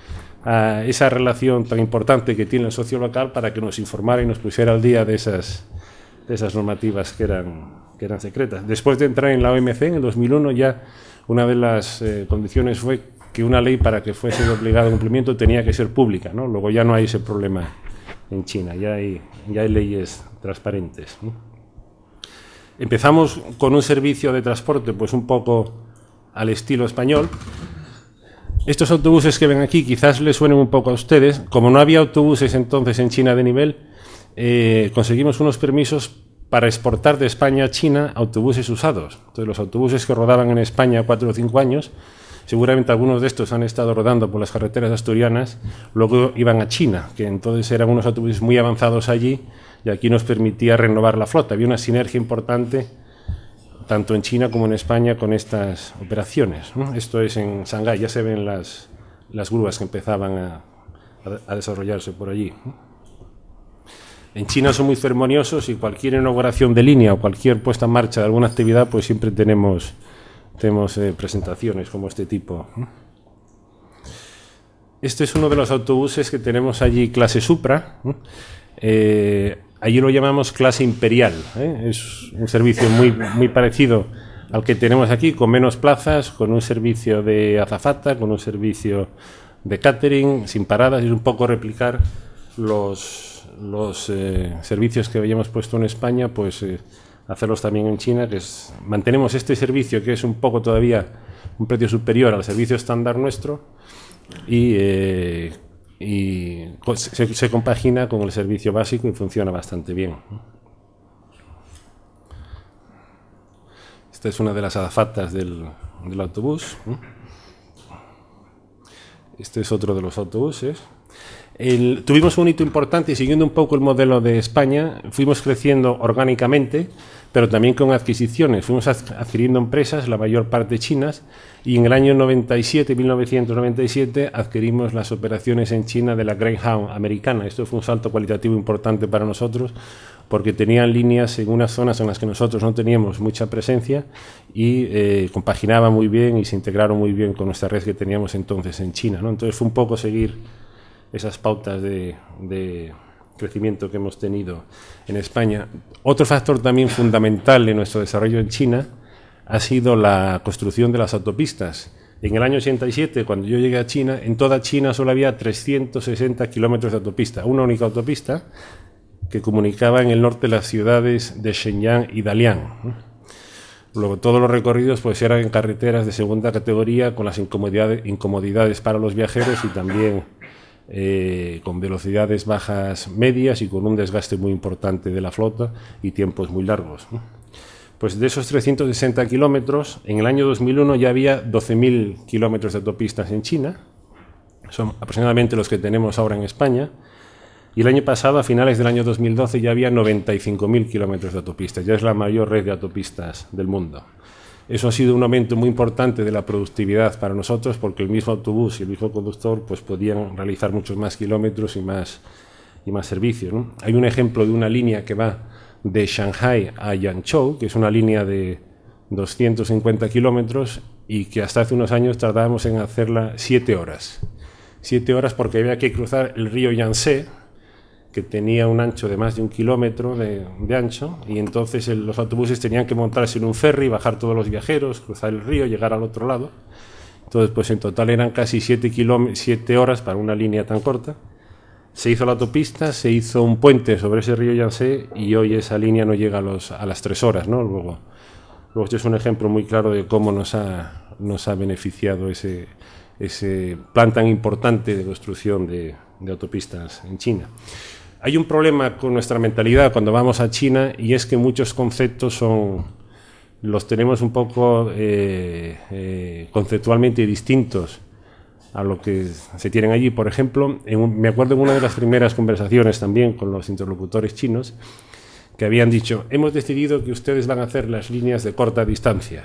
a esa relación tan importante que tiene el socio local para que nos informara y nos pusiera al día de esas normativas que eran secretas. Después de entrar en la OMC, en el 2001, ya una de las condiciones fue que una ley, para que fuese de obligado cumplimiento, tenía que ser pública, ¿no? Luego ya no hay ese problema en China, ya hay leyes transparentes, ¿no? Empezamos con un servicio de transporte pues un poco al estilo español. Estos autobuses que ven aquí quizás les suenen un poco a ustedes. Como no había autobuses entonces en China de nivel, conseguimos unos permisos para exportar de España a China autobuses usados. Entonces, los autobuses que rodaban en España 4 o 5 años, seguramente algunos de estos han estado rodando por las carreteras asturianas, luego iban a China, que entonces eran unos autobuses muy avanzados allí, y aquí nos permitía renovar la flota. Había una sinergia importante, tanto en China como en España, con estas operaciones, ¿no? Esto es en Shanghái, ya se ven las grúas que empezaban a desarrollarse por allí, ¿no? En China son muy ceremoniosos y cualquier inauguración de línea o cualquier puesta en marcha de alguna actividad, pues siempre tenemos presentaciones como este tipo. Este es uno de los autobuses que tenemos allí, clase Supra. Allí lo llamamos clase imperial, ¿eh? Es un servicio muy parecido al que tenemos aquí, con menos plazas, con un servicio de azafata, con un servicio de catering, sin paradas, y un poco replicar los servicios que habíamos puesto en España, pues hacerlos también en China, mantenemos este servicio que es un poco todavía un precio superior al servicio estándar nuestro y se compagina con el servicio básico y funciona bastante bien. Esta es una de las azafatas del autobús. Este es otro de los autobuses. Tuvimos un hito importante y, siguiendo un poco el modelo de España, fuimos creciendo orgánicamente, pero también con adquisiciones. Fuimos adquiriendo empresas, la mayor parte chinas, y en el año 1997, adquirimos las operaciones en China de la Greyhound americana. Esto fue un salto cualitativo importante para nosotros, porque tenían líneas en unas zonas en las que nosotros no teníamos mucha presencia y compaginaban muy bien y se integraron muy bien con nuestra red que teníamos entonces en China, ¿no? Entonces fue un poco seguir esas pautas de crecimiento que hemos tenido en España. Otro factor también fundamental en nuestro desarrollo en China ha sido la construcción de las autopistas. En el año 87, cuando yo llegué a China, en toda China solo había 360 kilómetros de autopista, una única autopista que comunicaba en el norte las ciudades de Shenyang y Dalian. Luego todos los recorridos pues eran en carreteras de segunda categoría, con las incomodidades para los viajeros y también con velocidades bajas medias y con un desgaste muy importante de la flota y tiempos muy largos. Pues de esos 360 kilómetros, en el año 2001 ya había 12.000 kilómetros de autopistas en China, son aproximadamente los que tenemos ahora en España, y el año pasado, a finales del año 2012, ya había 95.000 kilómetros de autopistas, ya es la mayor red de autopistas del mundo. Eso ha sido un aumento muy importante de la productividad para nosotros, porque el mismo autobús y el mismo conductor pues podían realizar muchos más kilómetros y más servicios, ¿no? Hay un ejemplo de una línea que va de Shanghái a Yangzhou, que es una línea de 250 kilómetros y que hasta hace unos años tardábamos en hacerla 7 horas. 7 horas porque había que cruzar el río Yangtze, que tenía un ancho de más de 1 kilómetro de ancho, y entonces los autobuses tenían que montarse en un ferry, bajar todos los viajeros, cruzar el río, llegar al otro lado. Entonces, pues en total eran casi 7 horas para una línea tan corta. Se hizo la autopista, se hizo un puente sobre ese río Yangtze y hoy esa línea no llega a las 3 horas, ¿no? Luego este es un ejemplo muy claro de cómo nos ha beneficiado ese plan tan importante de construcción de autopistas en China. Hay un problema con nuestra mentalidad cuando vamos a China, y es que muchos conceptos los tenemos un poco conceptualmente distintos a lo que se tienen allí. Por ejemplo, me acuerdo en una de las primeras conversaciones también con los interlocutores chinos, que habían dicho, hemos decidido que ustedes van a hacer las líneas de corta distancia.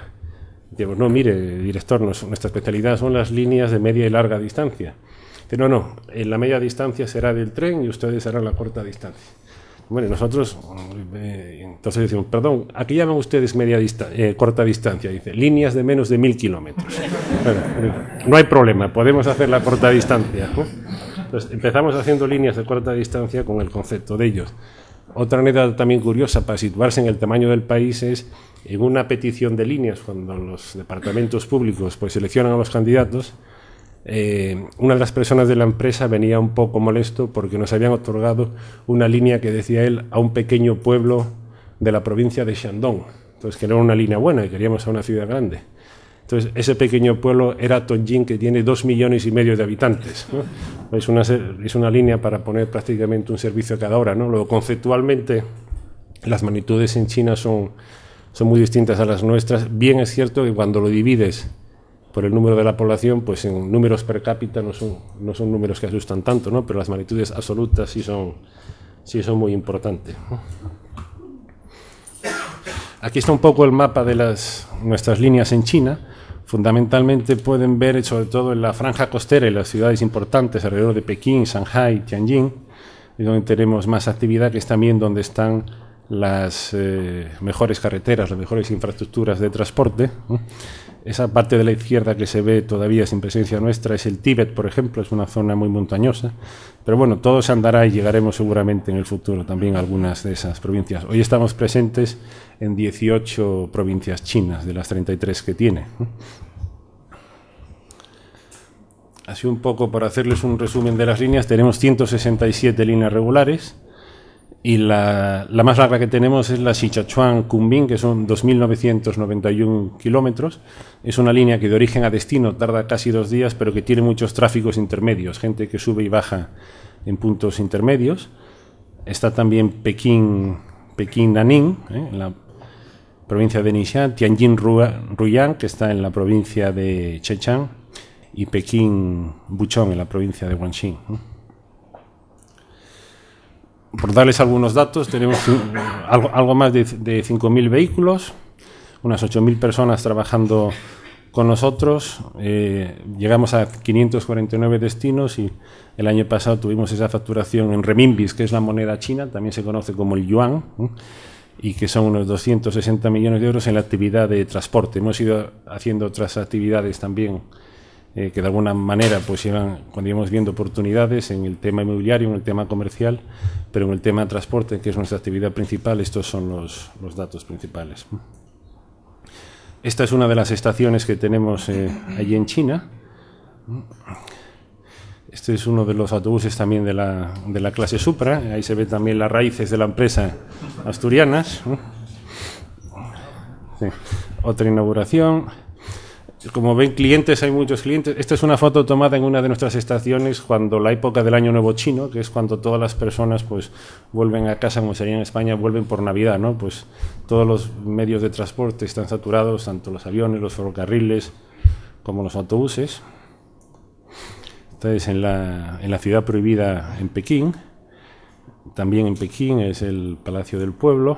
Digo, no, mire, director, nuestra especialidad son las líneas de media y larga distancia. Dice, no, en la media distancia será del tren y ustedes harán la corta distancia. Bueno, nosotros, entonces decimos, perdón, ¿a qué llaman ustedes corta distancia? Dice, líneas de menos de 1000 kilómetros. Bueno, no hay problema, podemos hacer la corta distancia, ¿no? Entonces, empezamos haciendo líneas de corta distancia con el concepto de ellos. Otra anécdota también curiosa para situarse en el tamaño del país es, en una petición de líneas, cuando los departamentos públicos pues seleccionan a los candidatos, una de las personas de la empresa venía un poco molesto porque nos habían otorgado una línea que decía él a un pequeño pueblo de la provincia de Shandong. Entonces, que no era una línea buena y queríamos a una ciudad grande. Entonces, ese pequeño pueblo era Tonjin, que tiene 2,5 millones de habitantes, ¿no? Es una línea para poner prácticamente un servicio a cada hora, ¿no? Luego, conceptualmente, las magnitudes en China son muy distintas a las nuestras. Bien es cierto que cuando lo divides por el número de la población, pues en números per cápita no son números que asustan tanto, ¿no? Pero las magnitudes absolutas sí son muy importantes, ¿no? Aquí está un poco el mapa de nuestras líneas en China. Fundamentalmente pueden ver, sobre todo en la franja costera y las ciudades importantes alrededor de Pekín, Shanghai, Tianjin, donde tenemos más actividad, que es también donde están las mejores carreteras, las mejores infraestructuras de transporte. Esa parte de la izquierda que se ve todavía sin presencia nuestra es el Tíbet, por ejemplo, es una zona muy montañosa. Pero bueno, todo se andará y llegaremos seguramente en el futuro también a algunas de esas provincias. Hoy estamos presentes en 18 provincias chinas, de las 33 que tiene. Así un poco para hacerles un resumen de las líneas, tenemos 167 líneas regulares. Y la más larga que tenemos es la Sichuan-Kunming, que son 2.991 kilómetros. Es una línea que de origen a destino tarda casi 2 días, pero que tiene muchos tráficos intermedios, gente que sube y baja en puntos intermedios. Está también Pekín-Nanning, en la provincia de Nishan, Tianjin-Ruyang, que está en la provincia de Zhejiang, y Pekín-Buchon, en la provincia de Guangxi. Por darles algunos datos, tenemos algo más de 5.000 vehículos, unas 8.000 personas trabajando con nosotros, llegamos a 549 destinos y el año pasado tuvimos esa facturación en renminbis, que es la moneda china, también se conoce como el yuan, y que son unos 260 millones de euros en la actividad de transporte. Hemos ido haciendo otras actividades también que de alguna manera pues cuando íbamos viendo oportunidades en el tema inmobiliario, en el tema comercial, pero en el tema de transporte, que es nuestra actividad principal, estos son los datos principales. Esta es una de las estaciones que tenemos allí en China. Este es uno de los autobuses también de la clase Supra. Ahí se ve también las raíces de la empresa asturianas. Sí. Otra inauguración. Como ven, clientes, hay muchos clientes. Esta es una foto tomada en una de nuestras estaciones cuando la época del Año Nuevo Chino, que es cuando todas las personas pues vuelven a casa, como sería en España, vuelven por Navidad, ¿no? Pues todos los medios de transporte están saturados, tanto los aviones, los ferrocarriles, como los autobuses. Entonces, en la ciudad prohibida en Pekín, también en Pekín es el Palacio del Pueblo.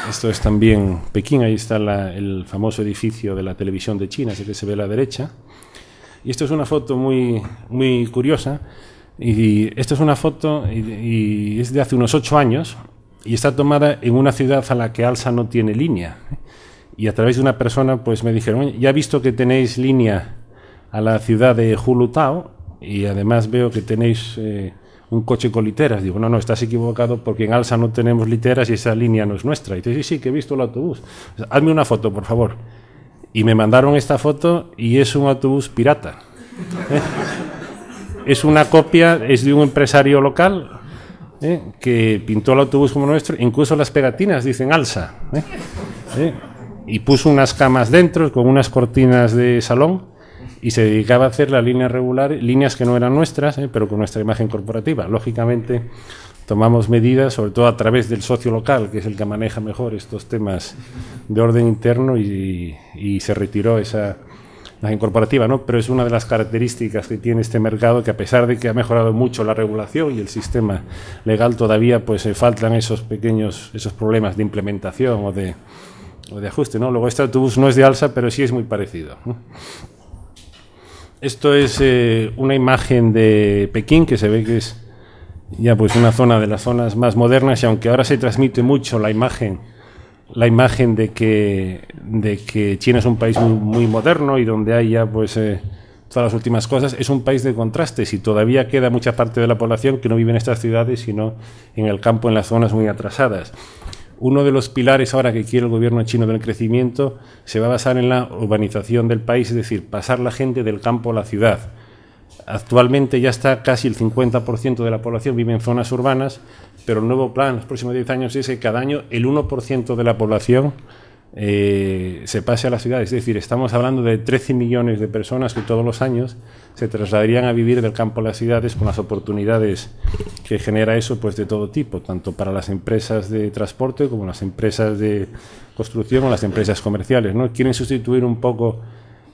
Esto es también Pekín, ahí está el famoso edificio de la televisión de China, así que se ve a la derecha. Y esto es una foto muy, muy curiosa. Y esta es una foto y es de hace unos 8 años y está tomada en una ciudad a la que Alsa no tiene línea. Y a través de una persona pues me dijeron, ya he visto que tenéis línea a la ciudad de Hulutao y además veo que tenéis un coche con literas. Digo, no, estás equivocado porque en Alsa no tenemos literas y esa línea no es nuestra. Y dice, sí, que he visto el autobús. Hazme una foto, por favor. Y me mandaron esta foto y es un autobús pirata. Es una copia, es de un empresario local que pintó el autobús como nuestro, incluso las pegatinas dicen Alsa. Y puso unas camas dentro con unas cortinas de salón y se dedicaba a hacer las líneas regulares, líneas que no eran nuestras, pero con nuestra imagen corporativa. Lógicamente, tomamos medidas, sobre todo a través del socio local, que es el que maneja mejor estos temas de orden interno, y se retiró esa imagen corporativa, ¿no? Pero es una de las características que tiene este mercado, que a pesar de que ha mejorado mucho la regulación y el sistema legal, todavía pues faltan esos problemas de implementación o de ajuste, ¿no? Luego este autobús no es de Alsa, pero sí es muy parecido, ¿no? Esto es una imagen de Pekín, que se ve que es ya pues una zona de las zonas más modernas, y aunque ahora se transmite mucho la imagen de que China es un país muy moderno y donde hay ya pues todas las últimas cosas, es un país de contrastes y todavía queda mucha parte de la población que no vive en estas ciudades, sino en el campo, en las zonas muy atrasadas. Uno de los pilares ahora que quiere el gobierno chino del crecimiento se va a basar en la urbanización del país, es decir, pasar la gente del campo a la ciudad. Actualmente ya está casi el 50% de la población vive en zonas urbanas, pero el nuevo plan en los próximos 10 años es que cada año el 1% de la población se pase a la ciudad. Es decir, estamos hablando de 13 millones de personas que todos los años se trasladarían a vivir del campo a las ciudades, con las oportunidades que genera eso pues de todo tipo, tanto para las empresas de transporte como las empresas de construcción o las empresas comerciales, ¿no? Quieren sustituir un poco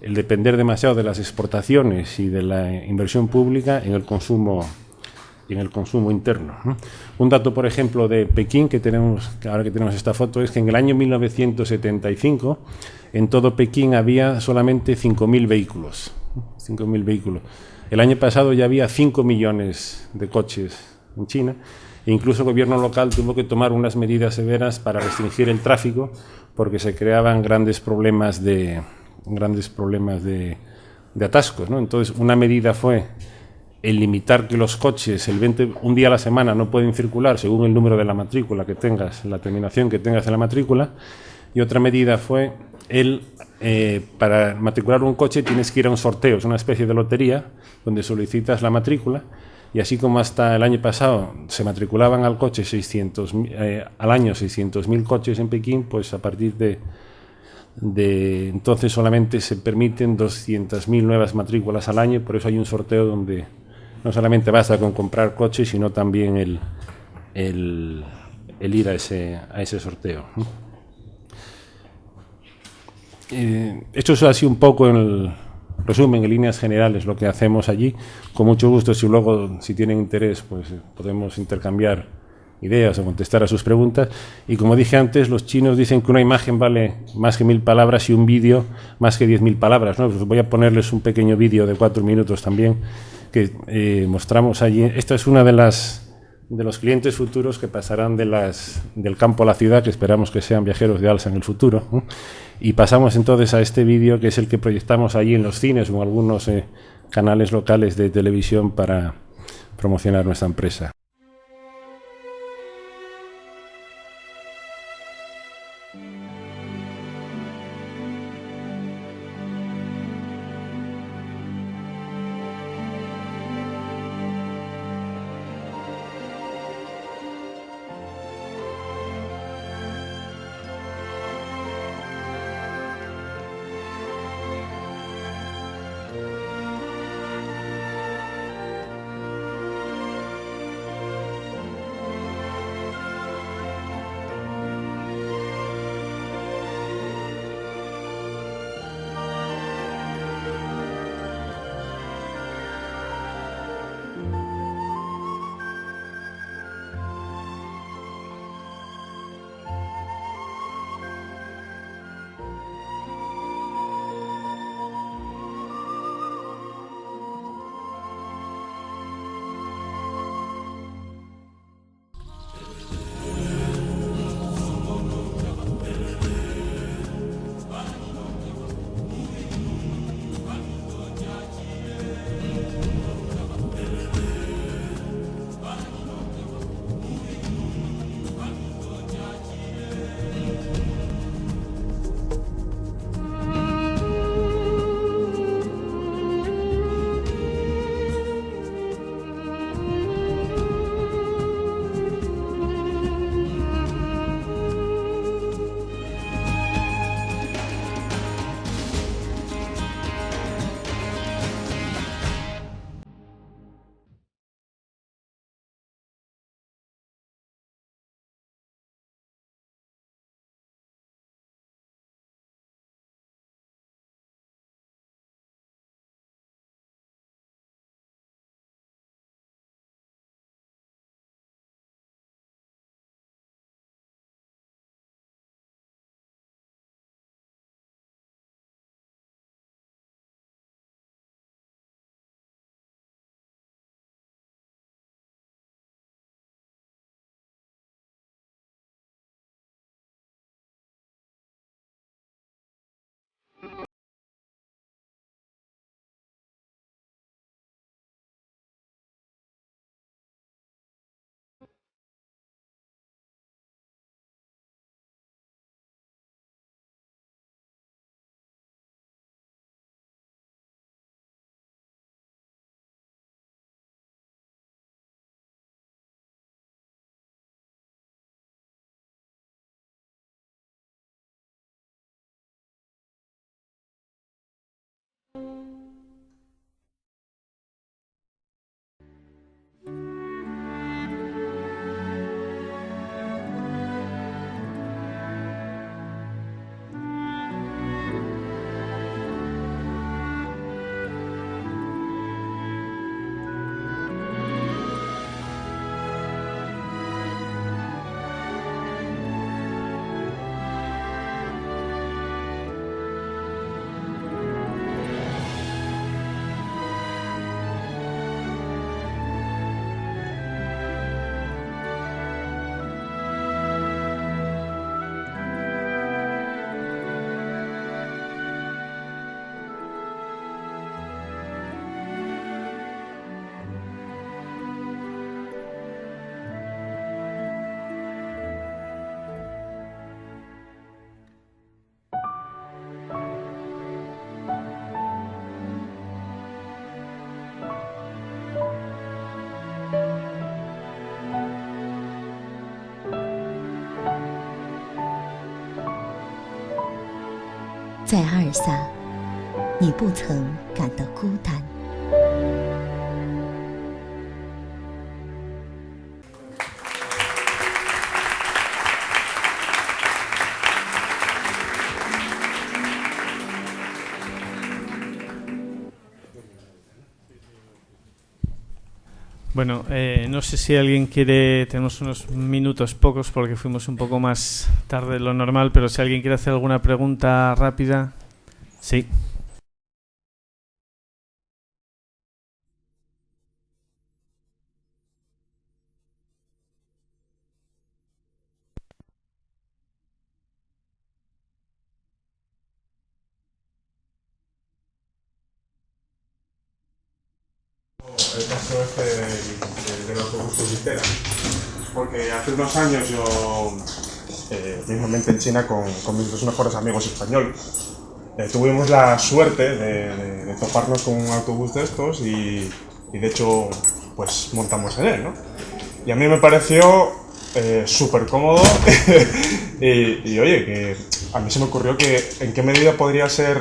el depender demasiado de las exportaciones y de la inversión pública en el consumo interno, ¿no? Un dato, por ejemplo, de Pekín, ahora que tenemos esta foto, es que en el año 1975 en todo Pekín había solamente 5.000 vehículos. 5.000 vehículos. El año pasado ya había 5 millones de coches en China, e incluso el gobierno local tuvo que tomar unas medidas severas para restringir el tráfico, porque se creaban grandes problemas de atascos, ¿no? Entonces, una medida fue el limitar que los coches un día a la semana no pueden circular según el número de la matrícula que tengas, la terminación que tengas en la matrícula, y otra medida fue para matricular un coche tienes que ir a un sorteo, es una especie de lotería donde solicitas la matrícula, y así como hasta el año pasado se matriculaban al año 600.000 coches en Pekín, pues a partir de entonces solamente se permiten 200.000 nuevas matrículas al año. Por eso hay un sorteo donde no solamente basta con comprar coches, sino también el ir a ese sorteo. Esto es así un poco en el resumen, en líneas generales, lo que hacemos allí. Con mucho gusto, si tienen interés, pues podemos intercambiar ideas o contestar a sus preguntas. Y como dije antes, los chinos dicen que una imagen vale más que 1.000 palabras y un vídeo más que 10.000 palabras, ¿no? Pues voy a ponerles un pequeño vídeo de 4 minutos también que mostramos allí. Esta es una de los clientes futuros que pasarán del campo a la ciudad, que esperamos que sean viajeros de Alsa en el futuro, ¿no? Y pasamos entonces a este vídeo, que es el que proyectamos allí en los cines o en algunos canales locales de televisión para promocionar nuestra empresa.
在阿尔萨，你不曾感到孤单。
Bueno, no sé si alguien quiere, tenemos unos minutos pocos porque fuimos un poco más tarde de lo normal, pero si alguien quiere hacer alguna pregunta rápida. Sí.
El caso del autobús de litera, porque hace unos años yo, mismamente en China, con mis dos mejores amigos españoles, tuvimos la suerte de toparnos con un autobús de estos y de hecho pues montamos en él, ¿no? Y a mí me pareció súper cómodo y oye, que a mí se me ocurrió que en qué medida podría ser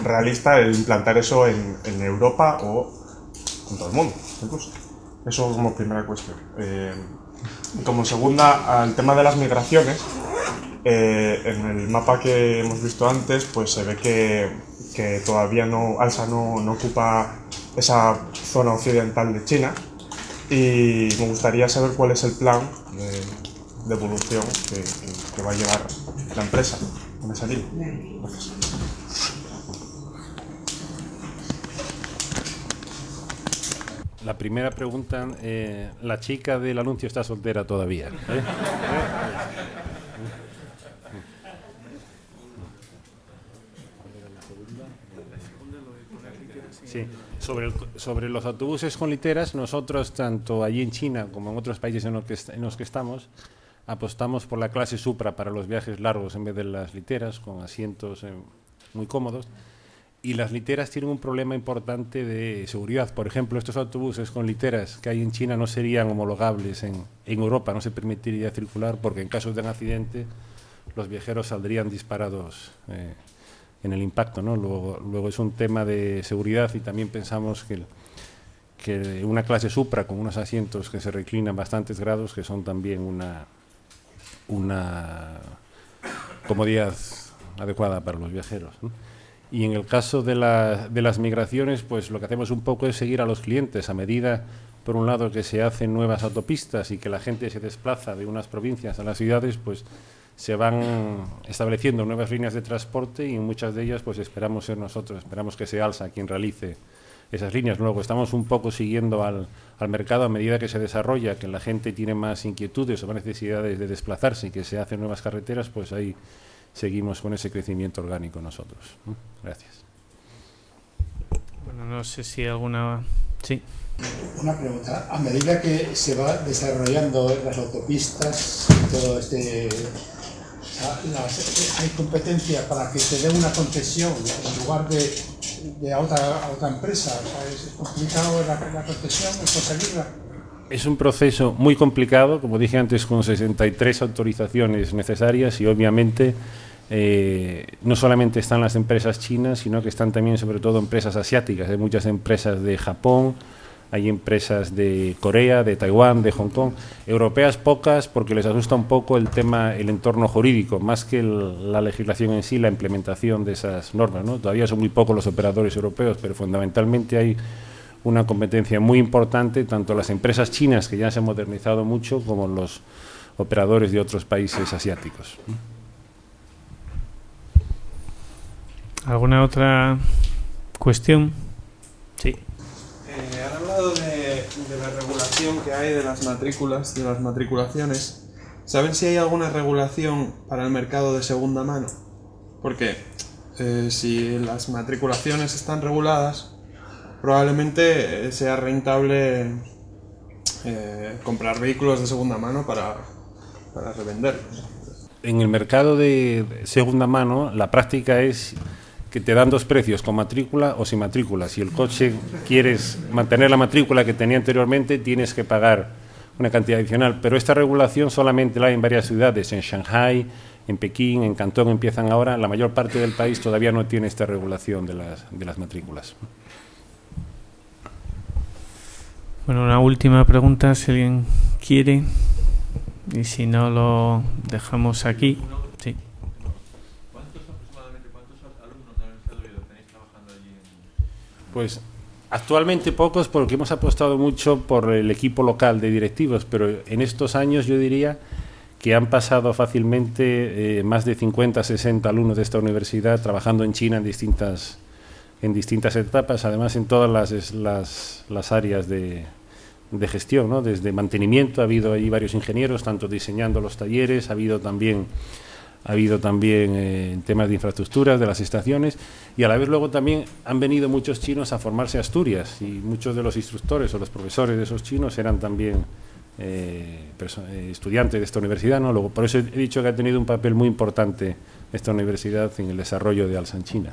realista el implantar eso en Europa o en todo el mundo, incluso. Eso como primera cuestión. Como segunda, al tema de las migraciones, en el mapa que hemos visto antes, pues se ve que todavía Alsa no ocupa esa zona occidental de China y me gustaría saber cuál es el plan de evolución que va a llevar la empresa en esa línea. Gracias.
La primera pregunta, la chica del anuncio está soltera todavía. Sí. Sobre los autobuses con literas, nosotros, tanto allí en China como en otros países en los que estamos, apostamos por la clase Supra para los viajes largos en vez de las literas, con asientos muy cómodos. Y las literas tienen un problema importante de seguridad. Por ejemplo, estos autobuses con literas que hay en China no serían homologables en Europa, no se permitiría circular porque en caso de un accidente los viajeros saldrían disparados en el impacto, ¿no? Luego es un tema de seguridad y también pensamos que una clase Supra con unos asientos que se reclinan bastantes grados, que son también una comodidad adecuada para los viajeros, ¿no? Y en el caso de las migraciones, pues lo que hacemos un poco es seguir a los clientes a medida, por un lado, que se hacen nuevas autopistas y que la gente se desplaza de unas provincias a las ciudades, pues se van estableciendo nuevas líneas de transporte y en muchas de ellas pues esperamos ser nosotros, esperamos que sea Alsa quien realice esas líneas. Luego estamos un poco siguiendo al mercado a medida que se desarrolla, que la gente tiene más inquietudes o más necesidades de desplazarse y que se hacen nuevas carreteras, pues ahí seguimos con ese crecimiento orgánico nosotros. Gracias.
Bueno, no sé si alguna... Sí.
Una pregunta. A medida que se va desarrollando las autopistas y todo ¿hay competencia para que te dé una concesión en lugar de a otra empresa? O sea, ¿es complicado la concesión, el conseguirla?
Es un proceso muy complicado, como dije antes, con 63 autorizaciones necesarias y obviamente no solamente están las empresas chinas, sino que están también sobre todo empresas asiáticas. Hay muchas empresas de Japón, hay empresas de Corea, de Taiwán, de Hong Kong, europeas pocas porque les asusta un poco el entorno jurídico, más que la legislación en sí, la implementación de esas normas, ¿no? Todavía son muy pocos los operadores europeos, pero fundamentalmente hay una competencia muy importante, tanto las empresas chinas, que ya se han modernizado mucho, como los operadores de otros países asiáticos.
¿Alguna otra cuestión? Sí.
Han hablado de la regulación que hay de las matrículas, de las matriculaciones. ¿Saben si hay alguna regulación para el mercado de segunda mano? Porque si las matriculaciones están reguladas, probablemente sea rentable comprar vehículos de segunda mano para revenderlos.
En el mercado de segunda mano, la práctica es que te dan dos precios, con matrícula o sin matrícula. Si el coche quieres mantener la matrícula que tenía anteriormente, tienes que pagar una cantidad adicional. Pero esta regulación solamente la hay en varias ciudades, en Shanghai, en Pekín, en Cantón empiezan ahora. La mayor parte del país todavía no tiene esta regulación de las matrículas.
Bueno, una última pregunta, si alguien quiere, y si no lo dejamos aquí. Sí.
¿Cuántos alumnos de la Universidad de Oviedo tenéis trabajando allí?
Pues actualmente pocos, porque hemos apostado mucho por el equipo local de directivos, pero en estos años yo diría que han pasado fácilmente más de 50, 60 alumnos de esta universidad trabajando en China en distintas etapas, además en todas las áreas de gestión, ¿no? Desde mantenimiento, ha habido ahí varios ingenieros, tanto diseñando los talleres, ha habido también en temas de infraestructuras de las estaciones, y a la vez luego también han venido muchos chinos a formarse a Asturias, y muchos de los instructores o los profesores de esos chinos eran también estudiantes de esta universidad, ¿no? Luego, por eso he dicho que ha tenido un papel muy importante esta universidad en el desarrollo de ALSA en China.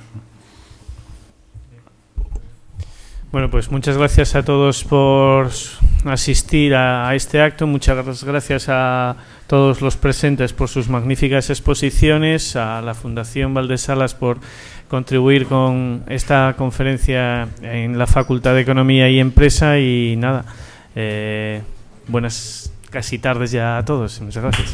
Bueno, pues muchas gracias a todos por asistir a este acto. Muchas gracias a todos los presentes por sus magníficas exposiciones, a la Fundación Valdesalas por contribuir con esta conferencia en la Facultad de Economía y Empresa, y nada, buenas casi tardes ya a todos. Muchas gracias.